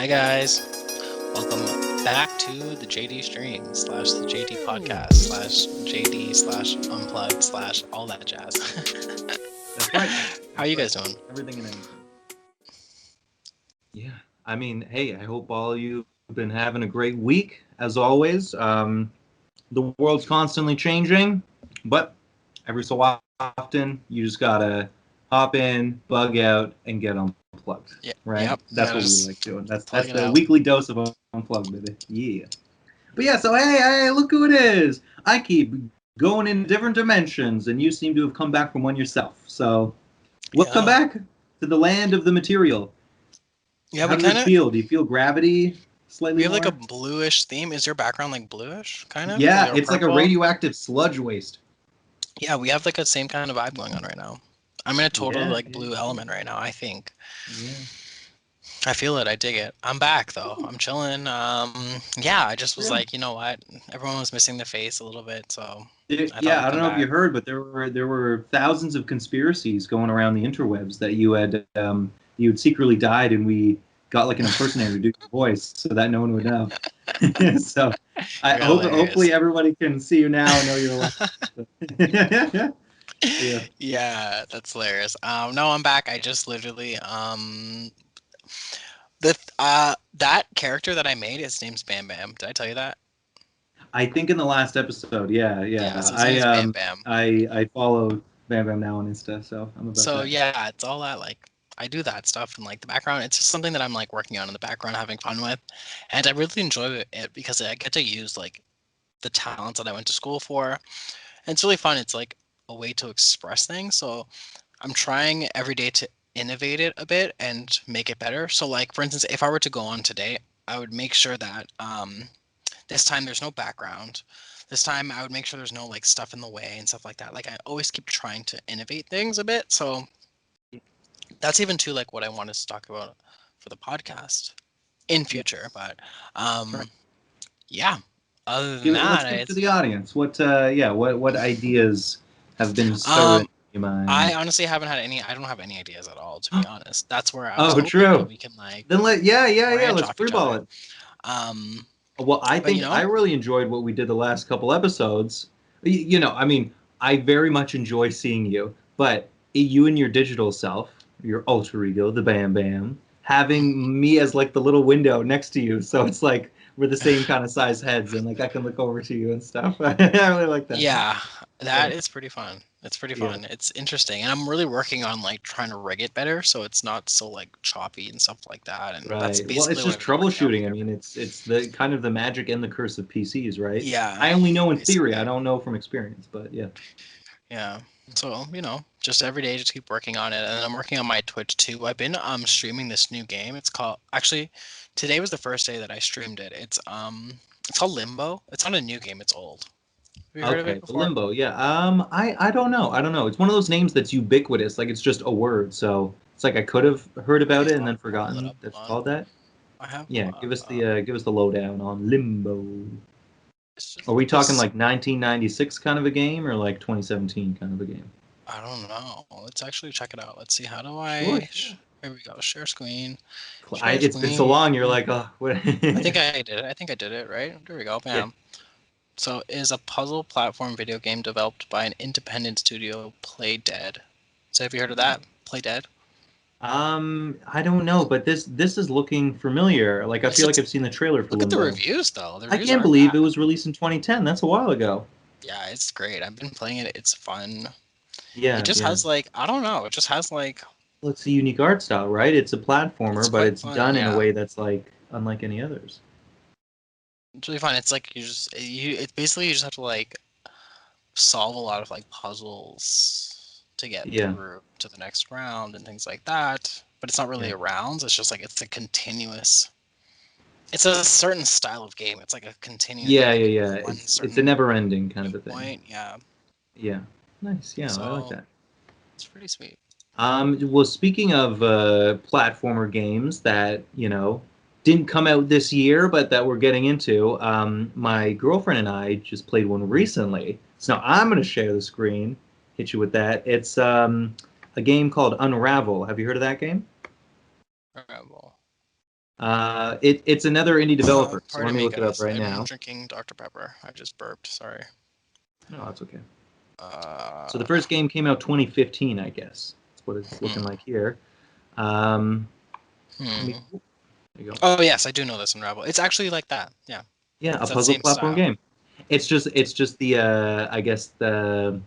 Hi guys, welcome back to the JD stream slash the JD podcast slash JD slash unplugged slash all that jazz. That's right. How are you guys doing? Everything and anything. Yeah, I mean, hey, I hope all you've been having a great week, as always. The world's constantly changing, but every so often, you just gotta hop in, bug out, and get unplugged, Yeah, right? yep. That's what we Just like doing. That's plug it the out. weekly dose of unplugged, baby. Yeah. But yeah, so hey, look who it is. I keep going in different dimensions, and you seem to have come back from one yourself. So welcome Yeah, back to the land of the material. yeah. How We does it kind of feel? Do you feel gravity we slightly have like a more? bluish theme. Is your background like bluish, kind of, Yeah, or it's like a purple? radioactive sludge waste. Yeah, we have like a same kind of vibe going on right now. I'm in a total Yeah, like blue element right now. I think. yeah. I feel it. I dig it. I'm back though. I'm chilling. Yeah, I just was Yeah. like, you know what? Everyone was missing the face a little bit, so I thought Yeah, I'd I don't come know if you back. heard, but there were thousands of conspiracies going around the interwebs that you had secretly died, and we got like an impersonator to do your voice so that no one would know. So I You're hope hilarious. hopefully everybody can see you now and know you're alive. Yeah. Yeah, that's hilarious. No, I'm back. I just literally that character that I made, his name's Bam Bam. Did I tell you that? I think in the last episode, yeah, Yeah, yeah. so his name's Bam Bam. I follow Bam Bam now on Insta, so I'm about So that. yeah, it's all that like I do that stuff in like the background. It's just something that I'm like working on in the background, having fun with, and I really enjoy it because I get to use like the talents that I went to school for. And it's really fun. It's like a way to express things. So I'm trying every day to innovate it a bit and make it better. So like for instance, if I were to go on today, I would make sure that this time there's no background. This time I would make sure there's no like stuff in the way and stuff like that. Like I always keep trying to innovate things a bit. So that's even too like what I wanted to talk about for the podcast in future. Yes, But right. yeah. Other than Let's that, give it to it's the audience. What ideas have been stirring um in your mind? I honestly haven't had any. I don't have any ideas at all, to be honest. That's where I was Oh, hoping that true. we can like Then yeah. branch Let's off each other. freeball it. Um, Well, I but you think I know, really enjoyed what we did the last couple episodes. I mean, I very much enjoy seeing you, but you and your digital self, your alter ego, the Bam Bam, having me as like the little window next to you, so it's like we're the same kind of size heads, and like I can look over to you and stuff. I really like that. yeah, Yeah, that is pretty fun. It's pretty yeah. fun. It's interesting, and I'm really working on like trying to rig it better so it's not so like choppy and stuff like that. And that's Right. Well, it's basically what just I've been working on with troubleshooting. I mean, everything. it's the kind of the magic and the curse of PCs, right? Yeah, I only know in theory. I basically. don't know from experience, but yeah. Yeah. So, just every day just keep working on it. And then I'm working on my Twitch too. I've been streaming this new game. It's called actually today was the first day that I streamed it. It's called Limbo. It's not a new game, it's old. Have you heard of it Okay, the before? limbo. Yeah. I don't know. I don't know. It's one of those names that's ubiquitous. Like it's just a word. So it's like I could have heard about it and then I'll pull it forgotten up. that's Hold on. called that. I have Yeah. Give us the lowdown on limbo. it's Are just we talking this like 1996 kind of a game or like 2017 kind of a game? I don't know. Let's actually check it out. Let's see. How do Sure. I Sure. here we go. Share screen. Share It's been so screen. long. You're like, oh, what? I think I did it. I think I did it, right? There we go. Yeah. Bam. So, is a puzzle platform video game developed by an independent studio, Play Dead. So, have you heard of that? Play Dead? I don't know, but this is looking familiar. Like I It's, feel like it's I've seen the trailer for look at the Limbo. reviews though. The I reviews can't aren't believe bad. it was released in 2010. That's a while ago. Yeah, it's great. I've been playing it. It's fun. It Yeah, just yeah. has like I don't know. It just has like Well, it's a unique art style, right? It's a it's platformer, but quite it's fun. done in a Yeah, way that's like unlike any others. it's really fun. It's like it's basically you just have to like solve a lot of like puzzles to get Yeah, through to the next round and things like that. But it's not really yeah, a rounds. It's just like it's a continuous. It's a certain style of game. It's like a continuous. You yeah, have to yeah, get yeah. to one It's a certain never-ending kind of a thing. point. Yeah. Yeah, nice. Yeah, I like So that. it's pretty sweet. Well, speaking of platformer games that didn't come out this year, but that we're getting into, my girlfriend and I just played one recently. So now I'm going to share the screen, hit you with that. It's a game called Unravel. Have you heard of that game? Alright, well, It's another indie developer. So let Pardon me me, look it up guys. right I'm now. drinking Dr. Pepper. I just burped. Sorry. No, that's okay. So the Uh, first game came out 2015, I guess. That's what it's looking hmm, like here. Um, let me. hmm. There you go. Oh yes, I do know this Unravel. It's actually like that. Yeah, Yeah, a it's that puzzle same platform style. game. It's just the I guess the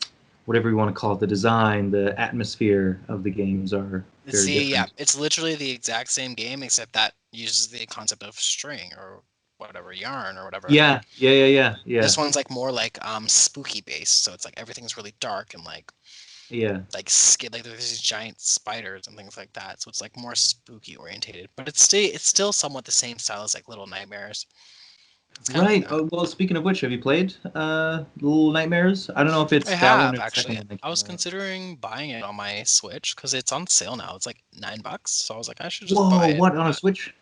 whatever you want to call it, the design, the atmosphere of the games are very See, yeah, different. it's literally the exact same game except that uses the concept of string or whatever, yarn or whatever. Yeah, yeah, yeah, yeah, yeah, This one's like more like spooky based, so it's like everything's really dark and yeah. like there's these giant spiders and things like that. So it's like more spooky orientated, but it's still somewhat the same style as like Little Nightmares. It's kind of like Right. that. Oh, well, speaking of which, have you played Little Nightmares? I don't know if I it's that one have or the second actually. one that I was came out. considering buying it on my Switch because it's on sale now. It's like $9, so I was like, I should just Whoa, buy it. what on a But Switch?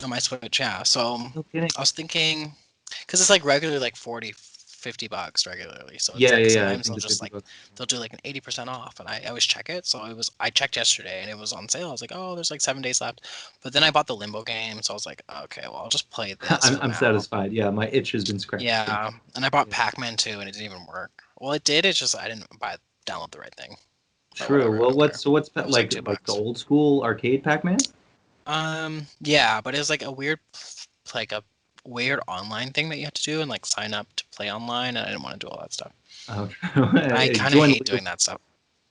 on my Switch, yeah. So No kidding. I was thinking, because it's like regularly like 40, $50 regularly. So it's Yeah, like yeah, yeah. I sometimes think it's 50 bucks. they'll do like an 80% off, and I always check it. So I checked yesterday and it was on sale. I was like, oh, there's like 7 days left. But then I bought the Limbo game, so I was like, okay, well I'll just play this I'm for I'm now. satisfied. Yeah, my itch has been scratched. So Yeah, and I bought yeah. Pac-Man 2 and it didn't even work. Well, it did. It's just I didn't download the right thing. But True. whatever, I Well, don't care. what's It was like like two like the bucks. old school arcade Pac-Man? Yeah, but it was like a weird, like a weird online thing that you had to do and like sign up to play online, and I didn't want to do all that stuff. Oh, true. I kind of Join the hate leader. doing that stuff.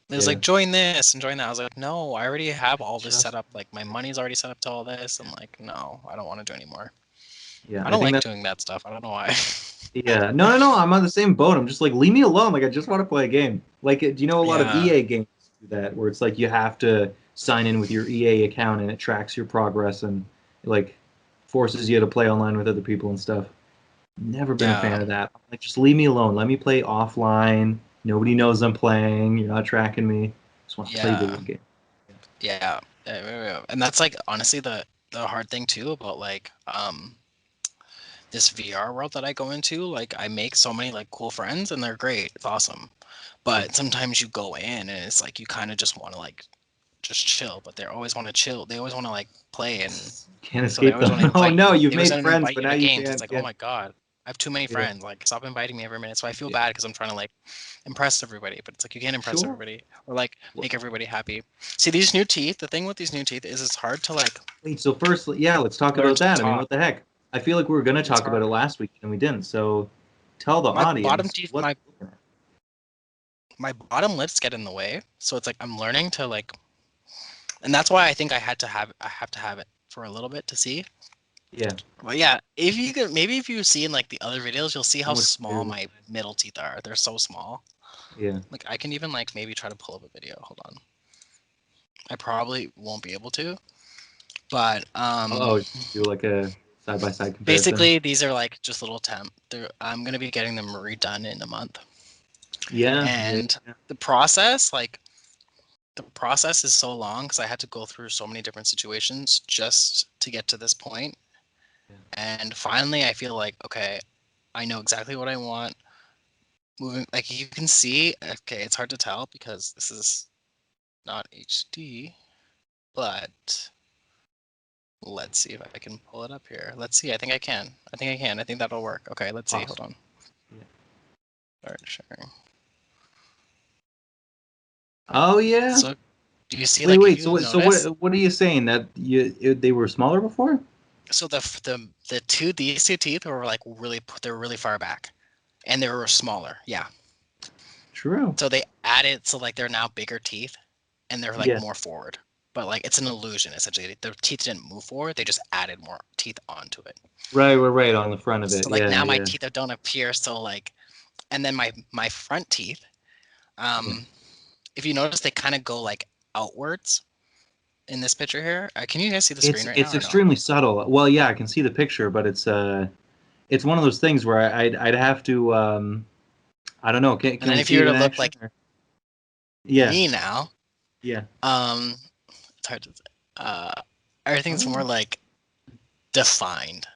It was Yeah. like join this and join that. I was like, no, I already have all this set Just up. Like my money's already set up to all this. I'm like, no, I don't want to do anymore. yeah. I I don't think like that's doing that stuff. I don't know why. yeah. No, no, no. I'm on the same boat. I'm just like leave me alone. Like I just want to play a game. Like do you know a lot of Yeah, EA games do that where it's like you have to sign in with your EA account and it tracks your progress and like forces you to play online with other people and stuff. Never been a yeah, fan of that. Like, just leave me alone. Let me play offline. Nobody knows I'm playing. You're not tracking me. Just want to play yeah, video game. yeah. And that's like honestly the hard thing too about like this VR world that I go into. Like I make so many like cool friends and they're great. It's awesome. Yeah. But sometimes you go in and it's like you kind of just want to like just chill, but they always want to chill. They always want to like play, and Can't so they escape always want to them. Oh invite no, you. you've They always made want to friends, invite but you now to you games. It's can't. like, oh Yeah, my god, I have too many yeah, friends. Like, stop inviting me every minute. So I feel yeah. bad because I'm trying to like impress everybody, but it's like you can't impress Sure. everybody or like Wha- make everybody happy. See, these new teeth. The thing with these new teeth is it's hard to like Wait. So first, yeah, let's talk learn about to that. I mean, talk. what the heck? I feel like we were gonna It's talk about it hard. last week and we didn't. So tell the My bottom audience teeth, what. my bottom lips get in the way. So it's like I'm learning to like, and that's why I have to have it for a little bit to see. Yeah. But yeah, if you could, maybe if you've seen like the other videos, you'll see So how much small clearly. my middle teeth are. They're so small. Yeah. Like I can even like maybe try to pull up a video. Hold on. I probably won't be able to, but Oh, do like a side by side comparison. basically these are like just little temp. I'm gonna be getting them redone in a month, Yeah. Yeah. and the process like the process is so long because I had to go through so many different situations just to get to this point. Yeah. And finally, I feel like okay, I know exactly what I want. Moving like you can see, okay, it's hard to tell because this is not HD, but let's see if I can pull it up here. Let's see. I think I can. I think I can. I think that'll work. Okay, let's see. Hold Awesome. on. Yeah. Start sharing. Oh yeah. So, do you see Wait, like if wait. you So notice? what are you saying that they were smaller before? So the two these two teeth were like they're really far back, and they were smaller. Yeah. True. So they added so like they're now bigger teeth, and they're like Yeah. more forward. But like it's an illusion essentially. The teeth didn't move forward; they just added more teeth onto it. Right, we're right on the front of it. So like Yeah, now my yeah, teeth don't appear so like, and then my front teeth, yeah. um, if you notice, they kind of go like outwards in this picture here. Can you guys see the screen right It's now or no? extremely subtle. Well, yeah, I can see the picture, but it's one of those things where I'd have to I don't know. And Can then we if you see were it to in look action? like Yeah, me now, yeah. um, it's hard to, uh, everything's more Oh. like defined,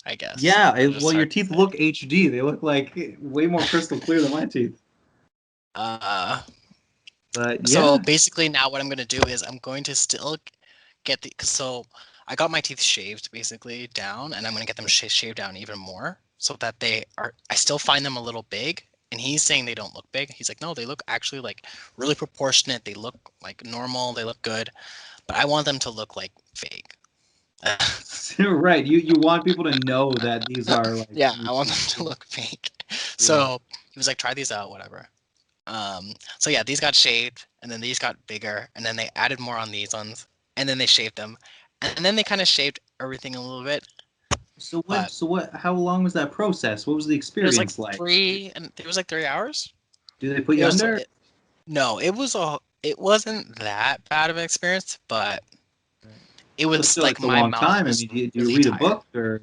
I guess. Yeah, It's well, just your hard to teeth say. look HD. They look like way more crystal clear than my teeth. Uh, But so yeah, basically now what I'm gonna do is I'm going to still get the so I got my teeth shaved basically down, and I'm gonna get them shaved down even more so that they are. I still find them a little big, and he's saying they don't look big. He's like, no, they look actually like really proportionate. They look like normal. They look good, but I want them to look like fake. Right. You want people to know that these are like Yeah, your I want teeth. them to look fake. Yeah. So he was like, try these out, whatever. So yeah, these got shaved, and then these got bigger, and then they added more on these ones, and then they shaved them, and then they kind of shaved everything a little bit. So what? But So what? How long was that process? What was the experience like? it was like 3 hours. Do they put It you was under? no, it wasn't that bad of an experience, but it But was still, like it's a my long mouth time. I was mean, do you really read a tired. book or?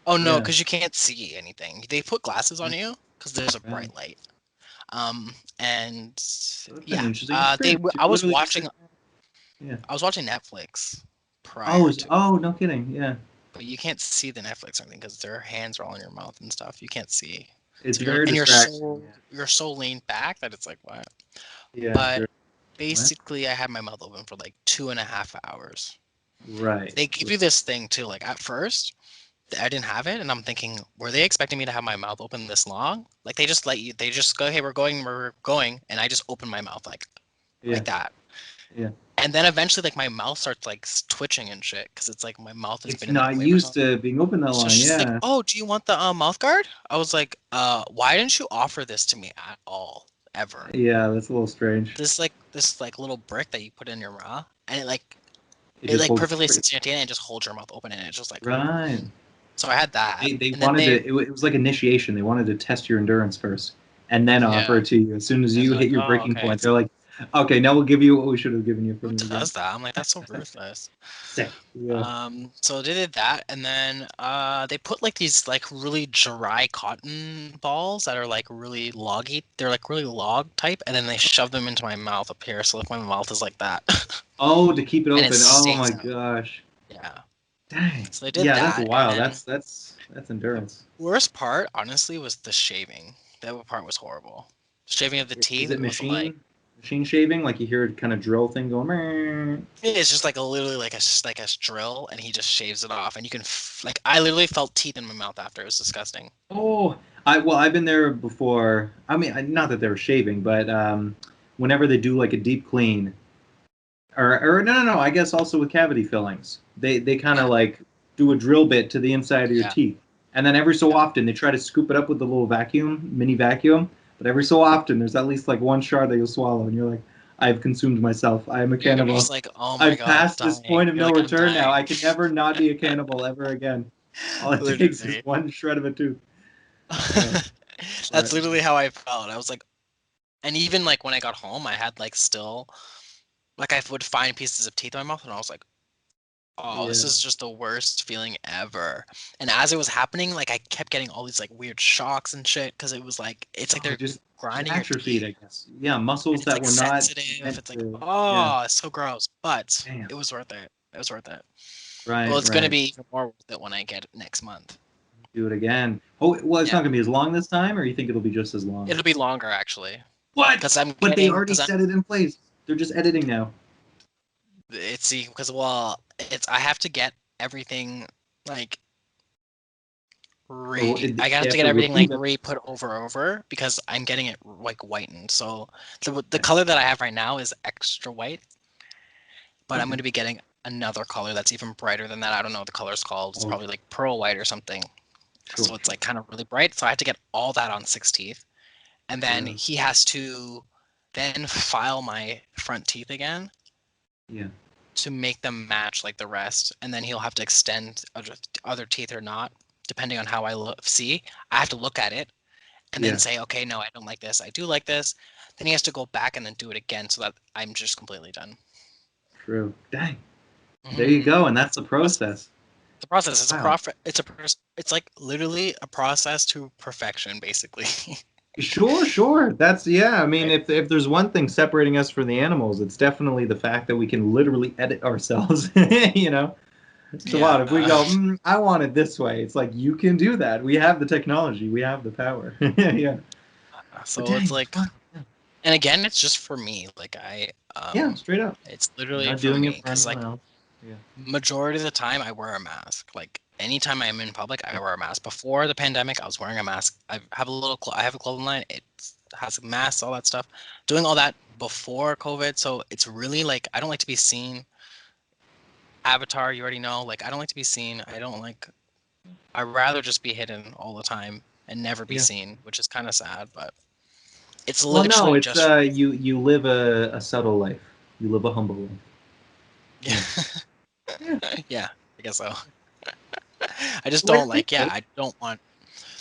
Oh no, Yeah. because you can't see anything. They put glasses on Right. you because there's a Right. bright light. And So that's been yeah, an interesting experience. You I was literally watching sit. Yeah. Netflix Oh, prior to, oh, no kidding. Yeah. but you can't see the Netflix or anything because their hands are all in your mouth and stuff. You can't see. It's So very distracting. Yeah. you're so leaned back that it's like what? Yeah. But Sure. What? basically, I had my mouth open for like 2.5 hours. Right. They give you this thing too. Like at first, I didn't have it, and I'm thinking, were they expecting me to have my mouth open this long? Like they just let you. They just go, hey, we're going, and I just open my mouth Yeah. like that. Yeah. And then eventually, like my mouth starts like twitching and shit because it's like my mouth has It's been in that not way for used so. to being open that So long. she's like, Yeah. "Oh, do you want the mouth guard?" I was like, why didn't you offer this to me at all, ever?" Yeah. That's a little strange. This like little brick that you put in your mouth, and It it just like holds it perfectly straight. sits in your teeth and it just holds your mouth open, and it's just like. Right. So I had that, They and then wanted they to. It was like initiation. They wanted to test your endurance first, and then offer yeah, it to you. As soon as and you they're like, hit your "Oh, breaking okay." point, It's they're like, "Okay, now we'll give you what we should have given you who from the beginning." does that? I'm like, that's so ruthless. Sick. Yeah. So they did that, and then they put like these like really dry cotton balls that are like really loggy. They're like really log type, and then they shove them into my mouth up here, so like my mouth is like that, Oh, to keep it and it open. Oh stays my out. gosh. Yeah. Dang. So they did Yeah, that's that, and wild. then That's endurance. worst part, honestly, was the shaving. That part was horrible. Shaving of the Is teeth it was like machine shaving? Like you hear a kind of drill thing going. "Meh." it's just like literally like a drill, and he just shaves it off, and you can like I literally felt teeth in my mouth after. It was disgusting. Oh, I've been there before. I mean, not that they were shaving, but whenever they do like a deep clean, or no. I guess also with cavity fillings, they kind of Yeah, like do a drill bit to the inside of your yeah, teeth, and then every so yeah. often they try to scoop it up with the little vacuum, mini vacuum. But every so often there's at least like one shard that you'll swallow, and you're like, I've consumed myself. I am a You're just cannibal. like, oh my I've god, I'm passed this dying. point of You're no like, I'm return now. dying. I can never not be a cannibal ever again. All it takes is Literally. one shred of a tooth. Uh, That's but literally how I felt. I was like, and even like when I got home, I had like still, like I would find pieces of teeth in my mouth, and I was like, oh, this yeah, is just the worst feeling ever. And as it was happening, like I kept getting all these like weird shocks and shit because it was like it's like oh, they're just grinding your atrophied, teeth, I guess. Yeah, and muscles it's that like were not sensitive. meant It's like, to. Yeah, oh, it's so gross, but damn. it was worth it. It was worth it. Well, Right, it's gonna right. be even more worth it when I get it next month. Do it again. Oh, well, it's not Yeah, gonna be as long this time, or you think it'll be just as long? it'll be longer actually, What? because I'm But they getting already because I'm set it in place. They're just editing now. it's see because well it's I have to get everything like Or I have they to have get to everything like reprove it. put over because I'm getting it like whitened. So the Okay. color that I have right now is extra white, but I'm Okay. going to be getting another color that's even brighter than that. I don't know what the color's called. It's Oh, probably like pearl white or something. sure, So it's sure. like kind of really bright. So I had to get all that on six teeth, and then True. he has to then file my front teeth again Yeah. to make them match like the rest, and then he'll have to extend other teeth or not, depending on how I see. I have to look at it and then Yeah. say, okay, no, I don't like this. I do like this. Then he has to go back and then do it again so that I'm just completely done. True. Dang. There you Hmm. go, and that's the That's process. the process. It's a Wow. prof. It's like literally a process to perfection, basically. Sure, sure. That's yeah. I mean, Right? if there's one thing separating us from the animals, it's definitely the fact that we can literally edit ourselves. You know, so Yeah. what if we go, I want it this way? It's like you can do that. We have the technology. We have the power. Yeah. But So it's dang, like, fun. Yeah. and again, it's just for me. Like Yeah, straight up. it's You're literally not for doing it me for because anyone like else. Yeah. Majority of the time, I wear a mask. Like anytime I'm in public, I wear a mask. Before the pandemic, I was wearing a mask. I have a I have a clothing line. It has masks, all that stuff. Doing all that before COVID, so it's really like I don't like to be seen. Avatar, you already know. Like I don't like to be seen. I don't like. I'd rather just be hidden all the time and never be Yeah. seen, which is kind of sad, but it's Well, no, literally it's just you live a subtle life. You live a humble life. yeah, Yeah. Yeah. yeah. I guess so. I just Which don't is like. Yeah, good. I don't want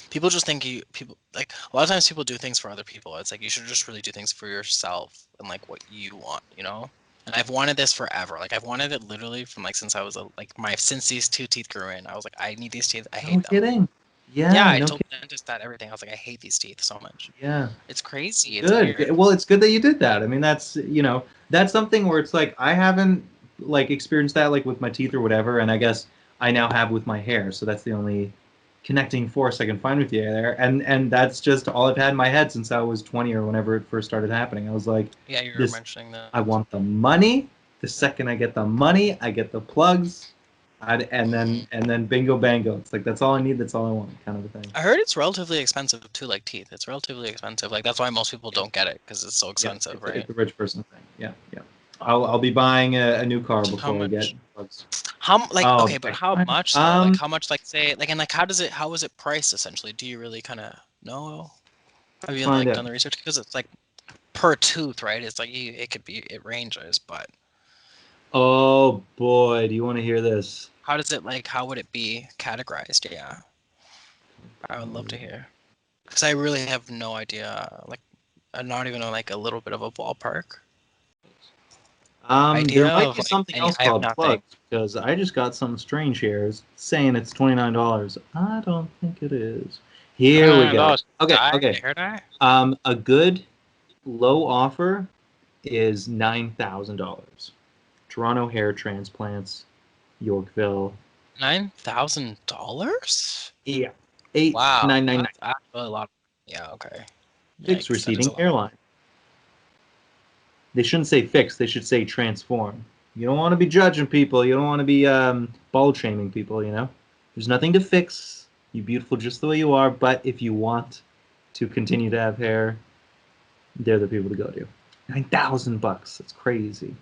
people just think you people like a lot of times people do things for other people. It's like you should just really do things for yourself and like what you want, you know? And I've wanted this forever. Like I've wanted it literally from like since I was a, like my since these two teeth grew in. I was like, I need these teeth. I No hate them. kidding. Yeah, Yeah, I no told kidding. the dentist that everything. I was like, I hate these teeth so much. Yeah. It's crazy. It's Good. weird. Well, it's good that you did that. I mean, that's something where it's like I haven't like experienced that like with my teeth or whatever, and I guess I now have with my hair. So that's the only connecting force I can find with you there. And that's just all I've had in my head since I was 20 or whenever it first started happening. I was like, Yeah, you were this mentioning I that. want the money. The second I get the money, I get the plugs. And then bingo bango. It's like that's all I need, that's all I want, kind of a thing. I heard it's relatively expensive too, like teeth. It's relatively expensive. Like that's why most people don't get it because it's so Yeah, expensive, it's right? a rich person thing. Yeah, yeah. I'll be buying a new car How before I get much? plugs. Like Oh okay, but boy. how much though? Like Um, how much like say like and like how is it priced essentially? Do you really kind of know? Have you find like out. done the research? Because it's like per tooth, right? It's like it could be it ranges, but Oh boy, do you want to hear this? how does it like how would it be categorized? Yeah, I would love to hear because I really have no idea. Like not even like a little bit of a ballpark There idea might of be like something any. else I have called nothing. plugs because I just got some strange here saying it's $29. I don't think it is. Here we go. $29 Okay, dye okay. hair dye. A good low offer is $9,000. Toronto hair transplants, Yorkville. $9,000? Yeah. Eight Wow, nine nine nine. that's actually a lot. Yeah, okay. Fixed Yikes, that is a receding lot. hairline. They shouldn't say fix. They should say transform. You don't want to be judging people. You don't want to be bald shaming people. There's nothing to fix. You're beautiful just the way you are. But if you want to continue to have hair, they're the people to go to. $9,000. That's crazy.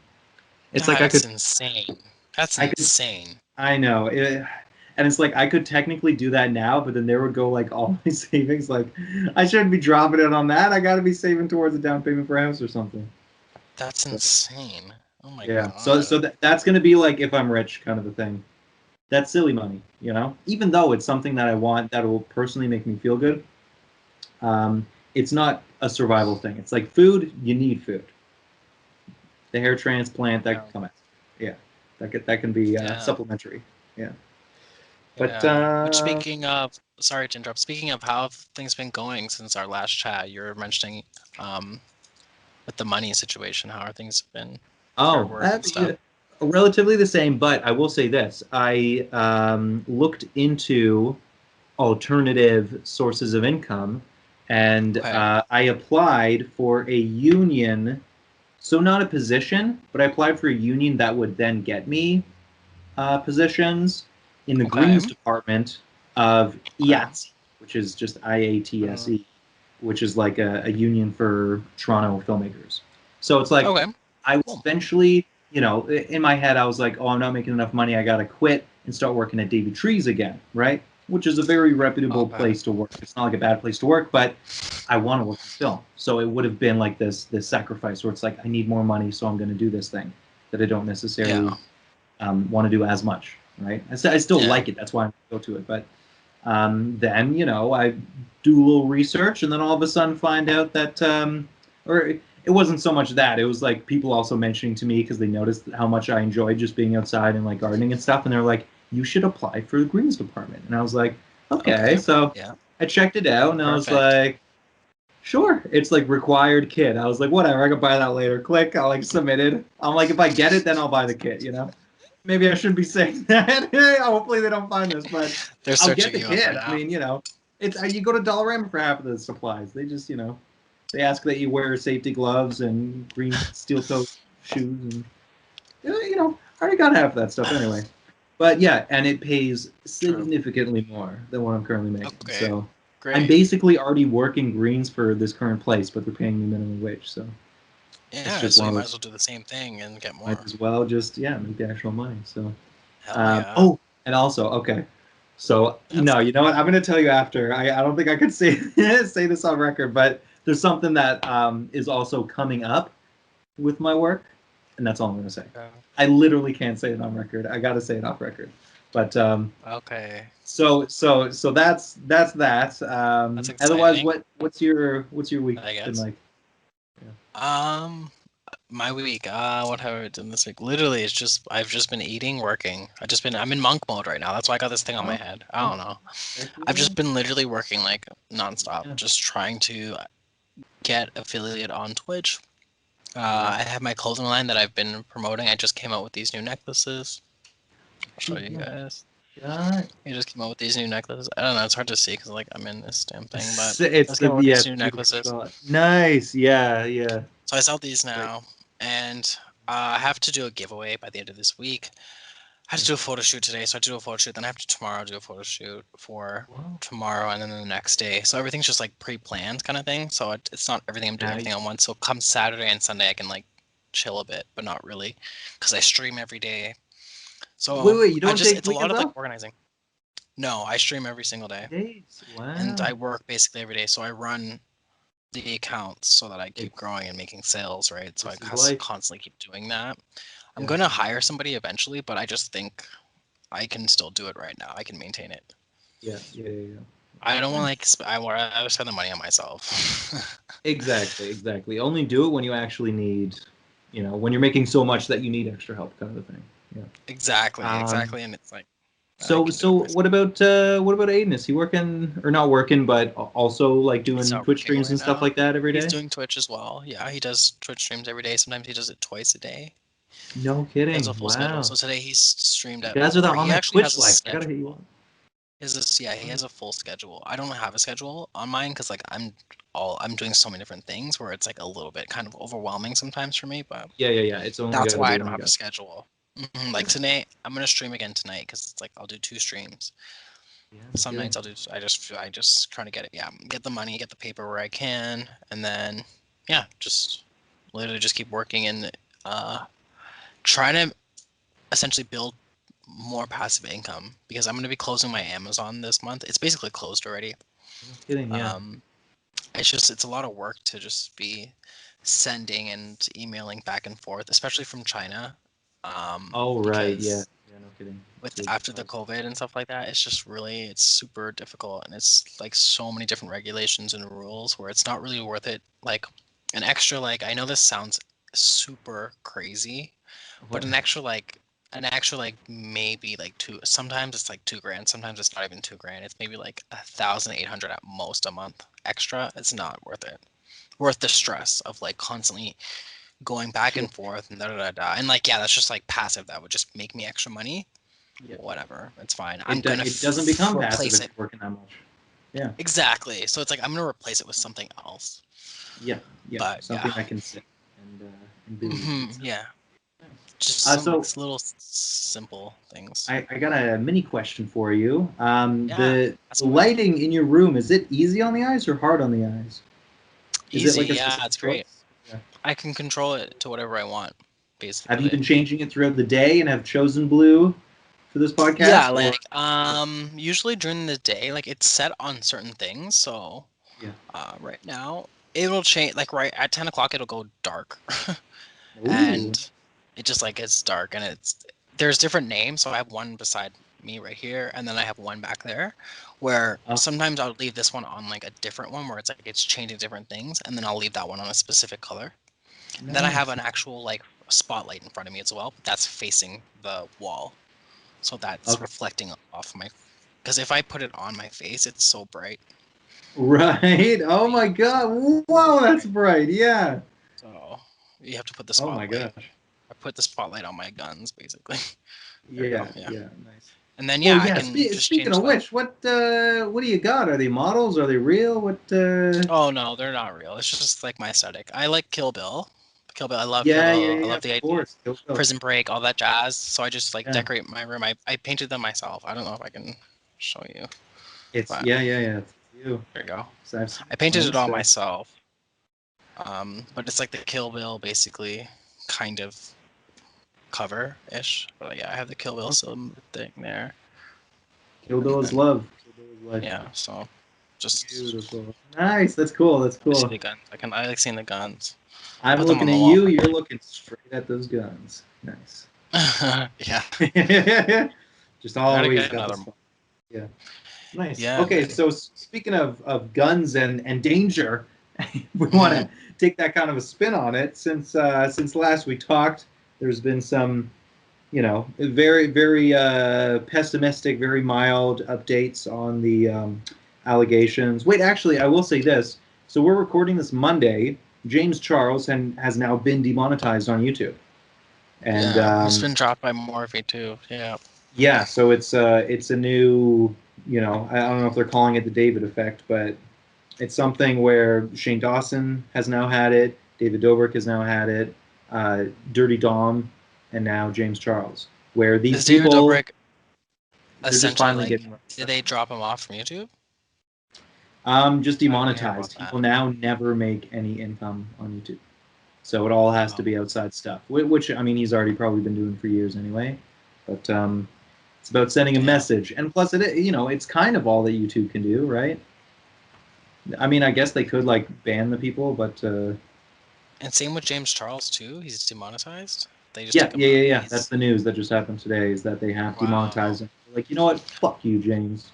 It's like I That's could, insane. That's I could, insane. I know. And it's like I could technically do that now, but then there would go like all my savings. Like I shouldn't be dropping it on that. I got to be saving towards a down payment for a house or something. That's insane. Oh my Yeah. So god. that's gonna be like if I'm rich kind of a thing. That's silly money, Even though it's something that I want that will personally make me feel good. It's not a survival thing. It's like food. You need food. The hair transplant that Yeah. can come after. Yeah, that can be Yeah. supplementary. Yeah. But Yeah. Which speaking of, sorry to interrupt. Speaking of how have things been going since our last chat, you were mentioning um with the money situation, how are things been for oh, work and stuff? yeah, relatively the same. But I will say this: I looked into alternative sources of income, and Okay. I applied for a union. So not a position, but I applied for a union that would then get me positions in the Okay. Greens department of Okay. IATSE, which is just IATSE, Mhm. which is like a union for Toronto filmmakers. So it's like Okay. I was Cool. eventually, in my head, I was like, oh, I'm not making enough money. I got to quit and start working at David Trees again, right? Which is a very reputable Okay. place to work. It's not like a bad place to work, but I want to work in film. So it would have been like this sacrifice where it's like, I need more money, so I'm going to do this thing that I don't necessarily Yeah. want to do as much, right? I still Yeah. like it. That's why I go to it. But then, I do a little research and then all of a sudden find out that, or it wasn't so much that. It was like people also mentioning to me because they noticed how much I enjoyed just being outside and like gardening and stuff. And they're like, you should apply for the Greens department. And I was like, okay. Okay. So Yeah. I checked it out and I was Perfect. like, sure. It's like required kit. I was like, whatever. I can buy that later. Click. I like submitted. I'm like, if I get it, then I'll buy the kit. Maybe I shouldn't be saying that. Hopefully they don't find this, but They're I'll get searching the you up kit. right I now. mean, it's you go to Dollarama for half of the supplies. They just, they ask that you wear safety gloves and green steel toe shoes, and already got half that stuff anyway. But yeah, and it pays True. significantly more than what I'm currently making. Okay. So I'm Great. basically already working greens for this current place, but they're paying me minimum wage. So it's Yeah, just so one you of might those. as well do the same thing and get Might more. as well just make the actual money. So Hell yeah. oh, and also okay. So Yes. no, you know what? I'm gonna tell you after. I don't think I could say say this on record, but there's something that is also coming up with my work, and that's all I'm gonna say. I literally can't say it on record. I gotta say it off record. But Okay. so that's that. That's Otherwise, exciting, what's your week I been guess. like? Yeah. Um, my week. What have I done this week? Literally, it's just I've just been eating, working. I'm in monk mode right now. That's why I got this thing on my Oh, head. I don't know. heck I've yeah. just been literally working like nonstop, Yeah. just trying to get affiliate on Twitch. Right. I have my clothing line that I've been promoting. I just came out with these new necklaces. I'll show you Yeah. guys. Yeah. I just came out with these new necklaces. I don't know. It's hard to see because like I'm in this damn thing, but I It's just the came out with yeah, these it's new a beautiful necklaces. shot. Nice. Yeah, yeah. So I sell these Right. now, and I have to do a giveaway by the end of this week. I have to do a photo shoot today, so I have to do a photo shoot. Then I have to tomorrow do a photo shoot for Wow. tomorrow, and then the next day. So everything's just like pre-planned kind of thing. So it's not everything I'm doing everything on Nice. once. So come Saturday and Sunday, I can like chill a bit, but not really, because I stream every day. So Wait, you I don't just take it's a lot weekends of like off? organizing. No, I stream every single day, Days. and Wow. I work basically every day. So I run the accounts so that I keep It's growing and making sales, right? So I this is life. constantly keep doing that. I'm Yeah, gonna yeah, hire somebody eventually, but I just think I can still do it right now. I can maintain it. yeah, yeah, yeah, yeah. I don't want to Nice. like I would spend the money on myself. Exactly, exactly. Only do it when you actually need, when you're making so much that you need extra help, kind of a thing. Yeah. Exactly, Um. exactly, and it's like I So, can do it myself. what about Aiden? Is he working or not working, but also like He's doing not Twitch working streams right and stuff now. like that every He's day? doing Twitch as well. Yeah, he does Twitch streams every day. Sometimes he does it twice a day. No He has a kidding. full schedule. Wow. So today he's streamed You at guys are 4. on He that actually has Twitch a life. I gotta hit you schedule. up. He has a full schedule. I don't have a schedule on mine because like I'm doing so many different things where it's like a little bit kind of overwhelming sometimes for me. But Yeah, yeah, yeah. It's only got that's to why be I when don't you have a got. schedule. Like Yeah, tonight, I'm gonna stream again tonight because it's like I'll do 2 streams. yeah, no Some kidding. nights I just trying to get it. Yeah, get the money, get the paper where I can, and then yeah, just literally just keep working and uh, trying to essentially build more passive income because I'm gonna be closing my Amazon this month. It's basically closed already. No kidding. Yeah. Um, it's a lot of work to just be sending and emailing back and forth, especially from China, Oh, right. Yeah. because Yeah. No kidding. with Big after the cause. COVID and stuff like that, it's super difficult and it's like so many different regulations and rules where it's not really worth it. Like an extra like I know this sounds super crazy, but What? an extra like maybe like two sometimes it's like 2 grand, sometimes it's not even 2 grand. It's maybe like 1,800 at most a month extra. It's not worth it. Worth the stress of like constantly going back Sure. and forth and da da da da. And like yeah, that's just like passive. That would just make me extra money. Yeah. Whatever, it's fine. I'm It gonna it doesn't become passive replace if it. you're working that much. Yeah. Exactly. So it's like I'm gonna replace it with something else. Yeah. Yeah. But yeah. Something that can sit and busy. It's Yeah. Just some so little simple things. I got a mini question for you. Yeah. The That's away. lighting in your room, is it easy on the eyes or hard on the eyes? Is it Easy. like a Yeah, specific it's great. choice? Yeah. I can control it to whatever I want, Have you basically. been changing it throughout the day and have chosen blue for this Yeah, podcast, or? like usually during the day, like it's set on certain things. So Yeah. right now it'll change. Like right at 10 o'clock, it'll go dark, Ooh. and it just like gets dark, and there's different names. So I have one beside me right here, and then I have one back there, where Oh, sometimes I'll leave this one on like a different one where it's like it's changing different things, and then I'll leave that one on a specific color. And then I have nice. an actual like spotlight in front of me as well, but that's facing the wall. So that's Okay. reflecting off my because if I put it on my face, it's so bright. Right. Oh my So God. Whoa, that's bright. Yeah. so you have to put the Oh my spotlight. gosh. I put the spotlight on my guns basically. There we go. Yeah. Yeah. Yeah. Nice. And then Oh yeah, I yeah. can just Speaking change of the which, what do you got? Are they models? Are they real? What? Oh no, they're not real. It's just like my aesthetic. I like Kill Bill, Kill Bill. I love Kill Yeah, yeah, Bill. I yeah. love Of the idea. course. Kill Bill. Prison Break, all that jazz. So I just like Yeah. decorate my room. I painted them myself. I don't know if I can show you, It's but yeah, yeah, yeah. It's you. there you go. So I've seen I it on painted it all Insta. myself. But it's like the Kill Bill basically kind of cover ish. But yeah, I have the Kill Bill symbol thing there, Kill and Bill is then love. Kill Bill is life. yeah. So just Beautiful. Nice. That's cool. That's let me see cool. the guns. I like seeing the guns. I'm Put them on looking the at wall. you. You're looking straight at those guns. Nice. Yeah, Just I gotta always get got the another. spot. Yeah. Nice. Yeah, Okay, man. so speaking of guns and danger, we want Mhm. to take that kind of a spin on it. Since last we talked, there's been some, very very pessimistic, very mild updates on the allegations. Wait, actually, I will say this. So we're recording this Monday. James Charles has now been demonetized on YouTube, and Yeah, it's been dropped by Morphe too. Yeah. yeah, so it's a new, I don't know if they're calling it the David effect, but it's something where Shane Dawson has now had it, David Dobrik has now had it, Dirty Dom, and now James Charles, where these Is David people, Dobrik they're just essentially finally like? getting Did they drop him off from YouTube? just I didn't hear about demonetized. He that. will now never make any income on YouTube, so it all has to Wow. be outside stuff, which I mean he's already probably been doing for years anyway, but it's about sending a Damn. message, and plus it's kind of all that YouTube can do, right? I mean, I guess they could like ban the people, but And same with James Charles too. He's demonetized. They just yeah, took him yeah, out. yeah, yeah. That's He's the news that just happened today is that they have wow. demonetized him. Like, you know what? Fuck you, James.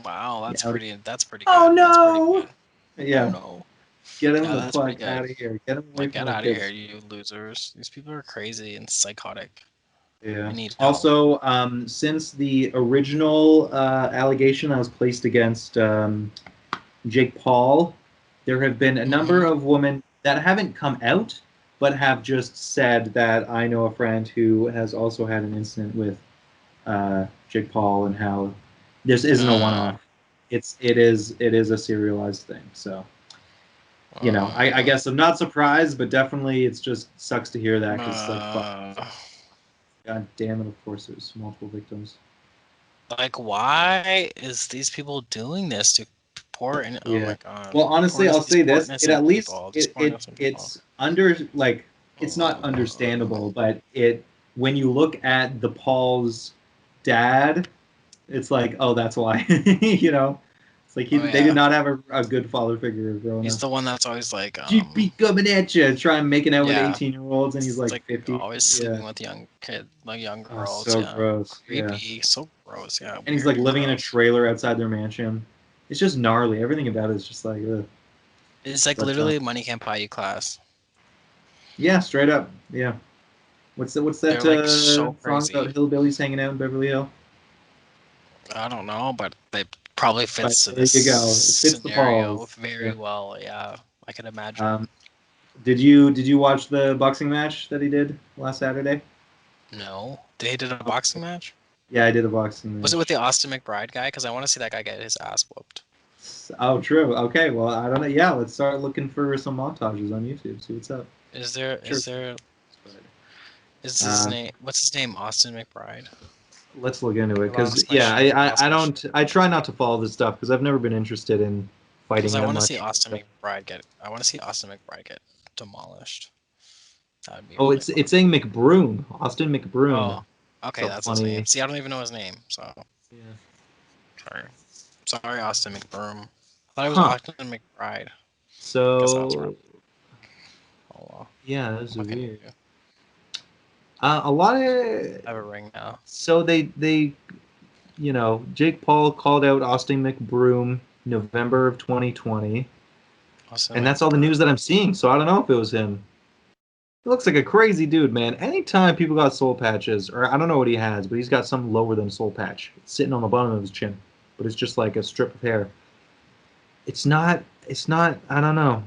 Wow, Get that's out of pretty. That's pretty Oh good. That's pretty no! good. Oh Yeah, no. get him Yeah, the that's pretty fuck good. out of here. Get him away Like, from get my out of here, kids. you losers. These people are crazy and psychotic. Yeah. I need help. Also, since the original allegation that was placed against Jake Paul, there have been a number Hmm. of women that haven't come out, but have just said that I know a friend who has also had an incident with Jake Paul and how this isn't a Uh, one-off. It is a serialized thing. So I uh, guess I'm not surprised, but definitely it's just sucks to hear that because like fuck, uh, god damn it, of course there's multiple victims. like, why is these people doing this to poor and oh Yeah. my god, Well, honestly, I'll these say poor this: it innocent at least people, these poor innocent people. it's under like it's not Uh, understandable, but it when you look at the Paul's dad, it's like, oh, that's why. It's like oh they did yeah, not have a good father figure growing he's up. the one that's always like GP coming at you, trying making out with yeah, 18-year-olds, and he's it's like like 50. always Yeah. sleeping with like young Oh, girls. so Yeah, gross. Yeah. creepy, so gross. Yeah, And he's weird like and living in a gross. trailer outside their mansion. It's just gnarly. Everything about it is just like, ugh. It's like But literally money can't buy you class. yeah, straight up. Yeah. What's They're that like so song about crazy. hillbillies hanging out in Beverly Hills? I don't know, but it probably But fits to there this you go. It fits the scenario balls. very Yeah. well. Yeah, I can imagine. Um, did you watch the boxing match that he did last Saturday? No, they did a boxing match. Yeah, I did a boxing Was it with the match. Austin McBride guy? Because I want to see that guy get his ass whooped. Oh, true. Okay, well, I don't know. Yeah, let's start looking for some montages on YouTube. See what's up. Is there? Sure. Is there? But, Is his uh, name? What's his name? Austin McBride. let's look into it I because lost my yeah, shit. I lost I my shit. don't I try not to follow this stuff because I've never been interested in Because fighting I that want to see much. Austin But, McBride get. I want to see Austin McBride get demolished. That would be oh, really it's fun. saying McBroom, Austin Oh, McBroom. okay, So that's his name. funny. See, I don't even know his name, so Yeah. sorry. Sorry, Austin McBroom. I thought it was Huh. Austin McBride. Guess I was wrong. So Oh well. yeah, this is What can you weird. do? A lot of I have a ring now. so they Jake Paul called out Austin McBroom November of 2020, Austin and that's all the McBride. news that I'm seeing. So I don't know if it was him. He looks like a crazy dude, man. Anytime people got soul patches, or I don't know what he has, but he's got something lower than soul patch sitting on the bottom of his chin, but it's just like a strip of hair. It's not. I don't know.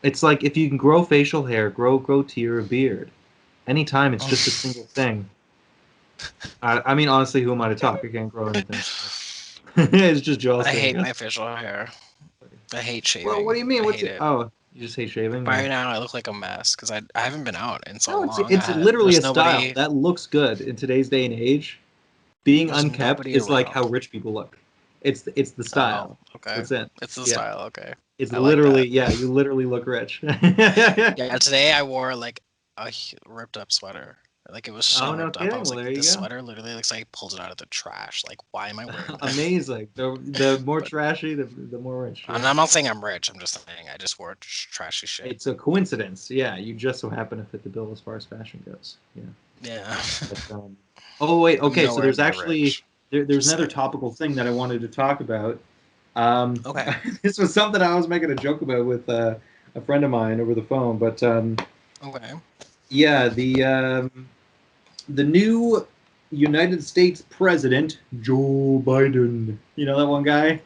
It's like if you can grow facial hair, grow tier or beard. Anytime it's just a single thing. I mean, honestly, who am I to talk? I can't grow anything. So. It's just I jealousy, I hate my guess. facial hair. I hate Well, what shaving. do you mean? I What's hate it? it. Oh, You just hate shaving, By or now, I look like a mess because I haven't been out in so no? It's long. it's literally a There's style nobody. that looks good in today's day and age. Being There's unkept nobody is like how around. rich people look. It's the Oh, style. okay. That's it. It's the Yeah. style. Okay, It's I like literally, that. yeah, you literally look rich. Yeah, today I wore like a ripped up sweater. Like it was so Oh, no ripped up. I kidding. was Well, like, there you this go. sweater literally looks like I pulled it out of the trash. Like, why am I wearing this? Amazing. The more But trashy, the more rich. and Yeah. I'm not saying I'm rich. I'm just saying I just wore trashy shit. It's a coincidence. Yeah, you just so happen to fit the bill as far as fashion goes. Yeah. Yeah, But, oh wait, I'm okay. So nowhere there's near actually rich. there's Just another saying. topical thing that I wanted to talk about. Um, Okay. this was something I was making a joke about with a friend of mine over the phone, but Okay. yeah, the new United States president, Joe Biden. You know that one guy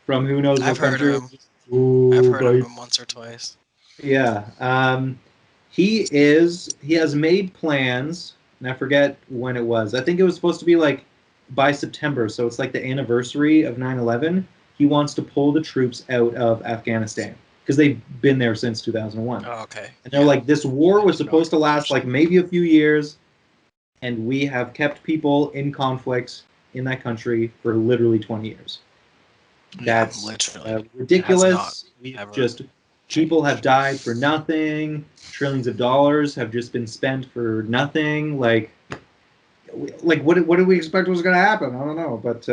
from who knows I've what heard of country? him. I've Joe heard of Biden. him once or twice. Yeah. He has made plans, and I forget when it was. I think it was supposed to be like by September, so it's like the anniversary of 9/11. He wants to pull the troops out of Afghanistan because they've been there since 2001. Oh, okay. And they're Yeah. like, this Yeah, war I was do know supposed to last like information. maybe a few years, and we have kept people in conflict in that country for literally 20 years. Yeah, That's literally. It has not ridiculous. We've ever just people have changed. died for nothing. Trillions of dollars have just been spent for nothing. Like what did we expect was going to happen? I don't know, but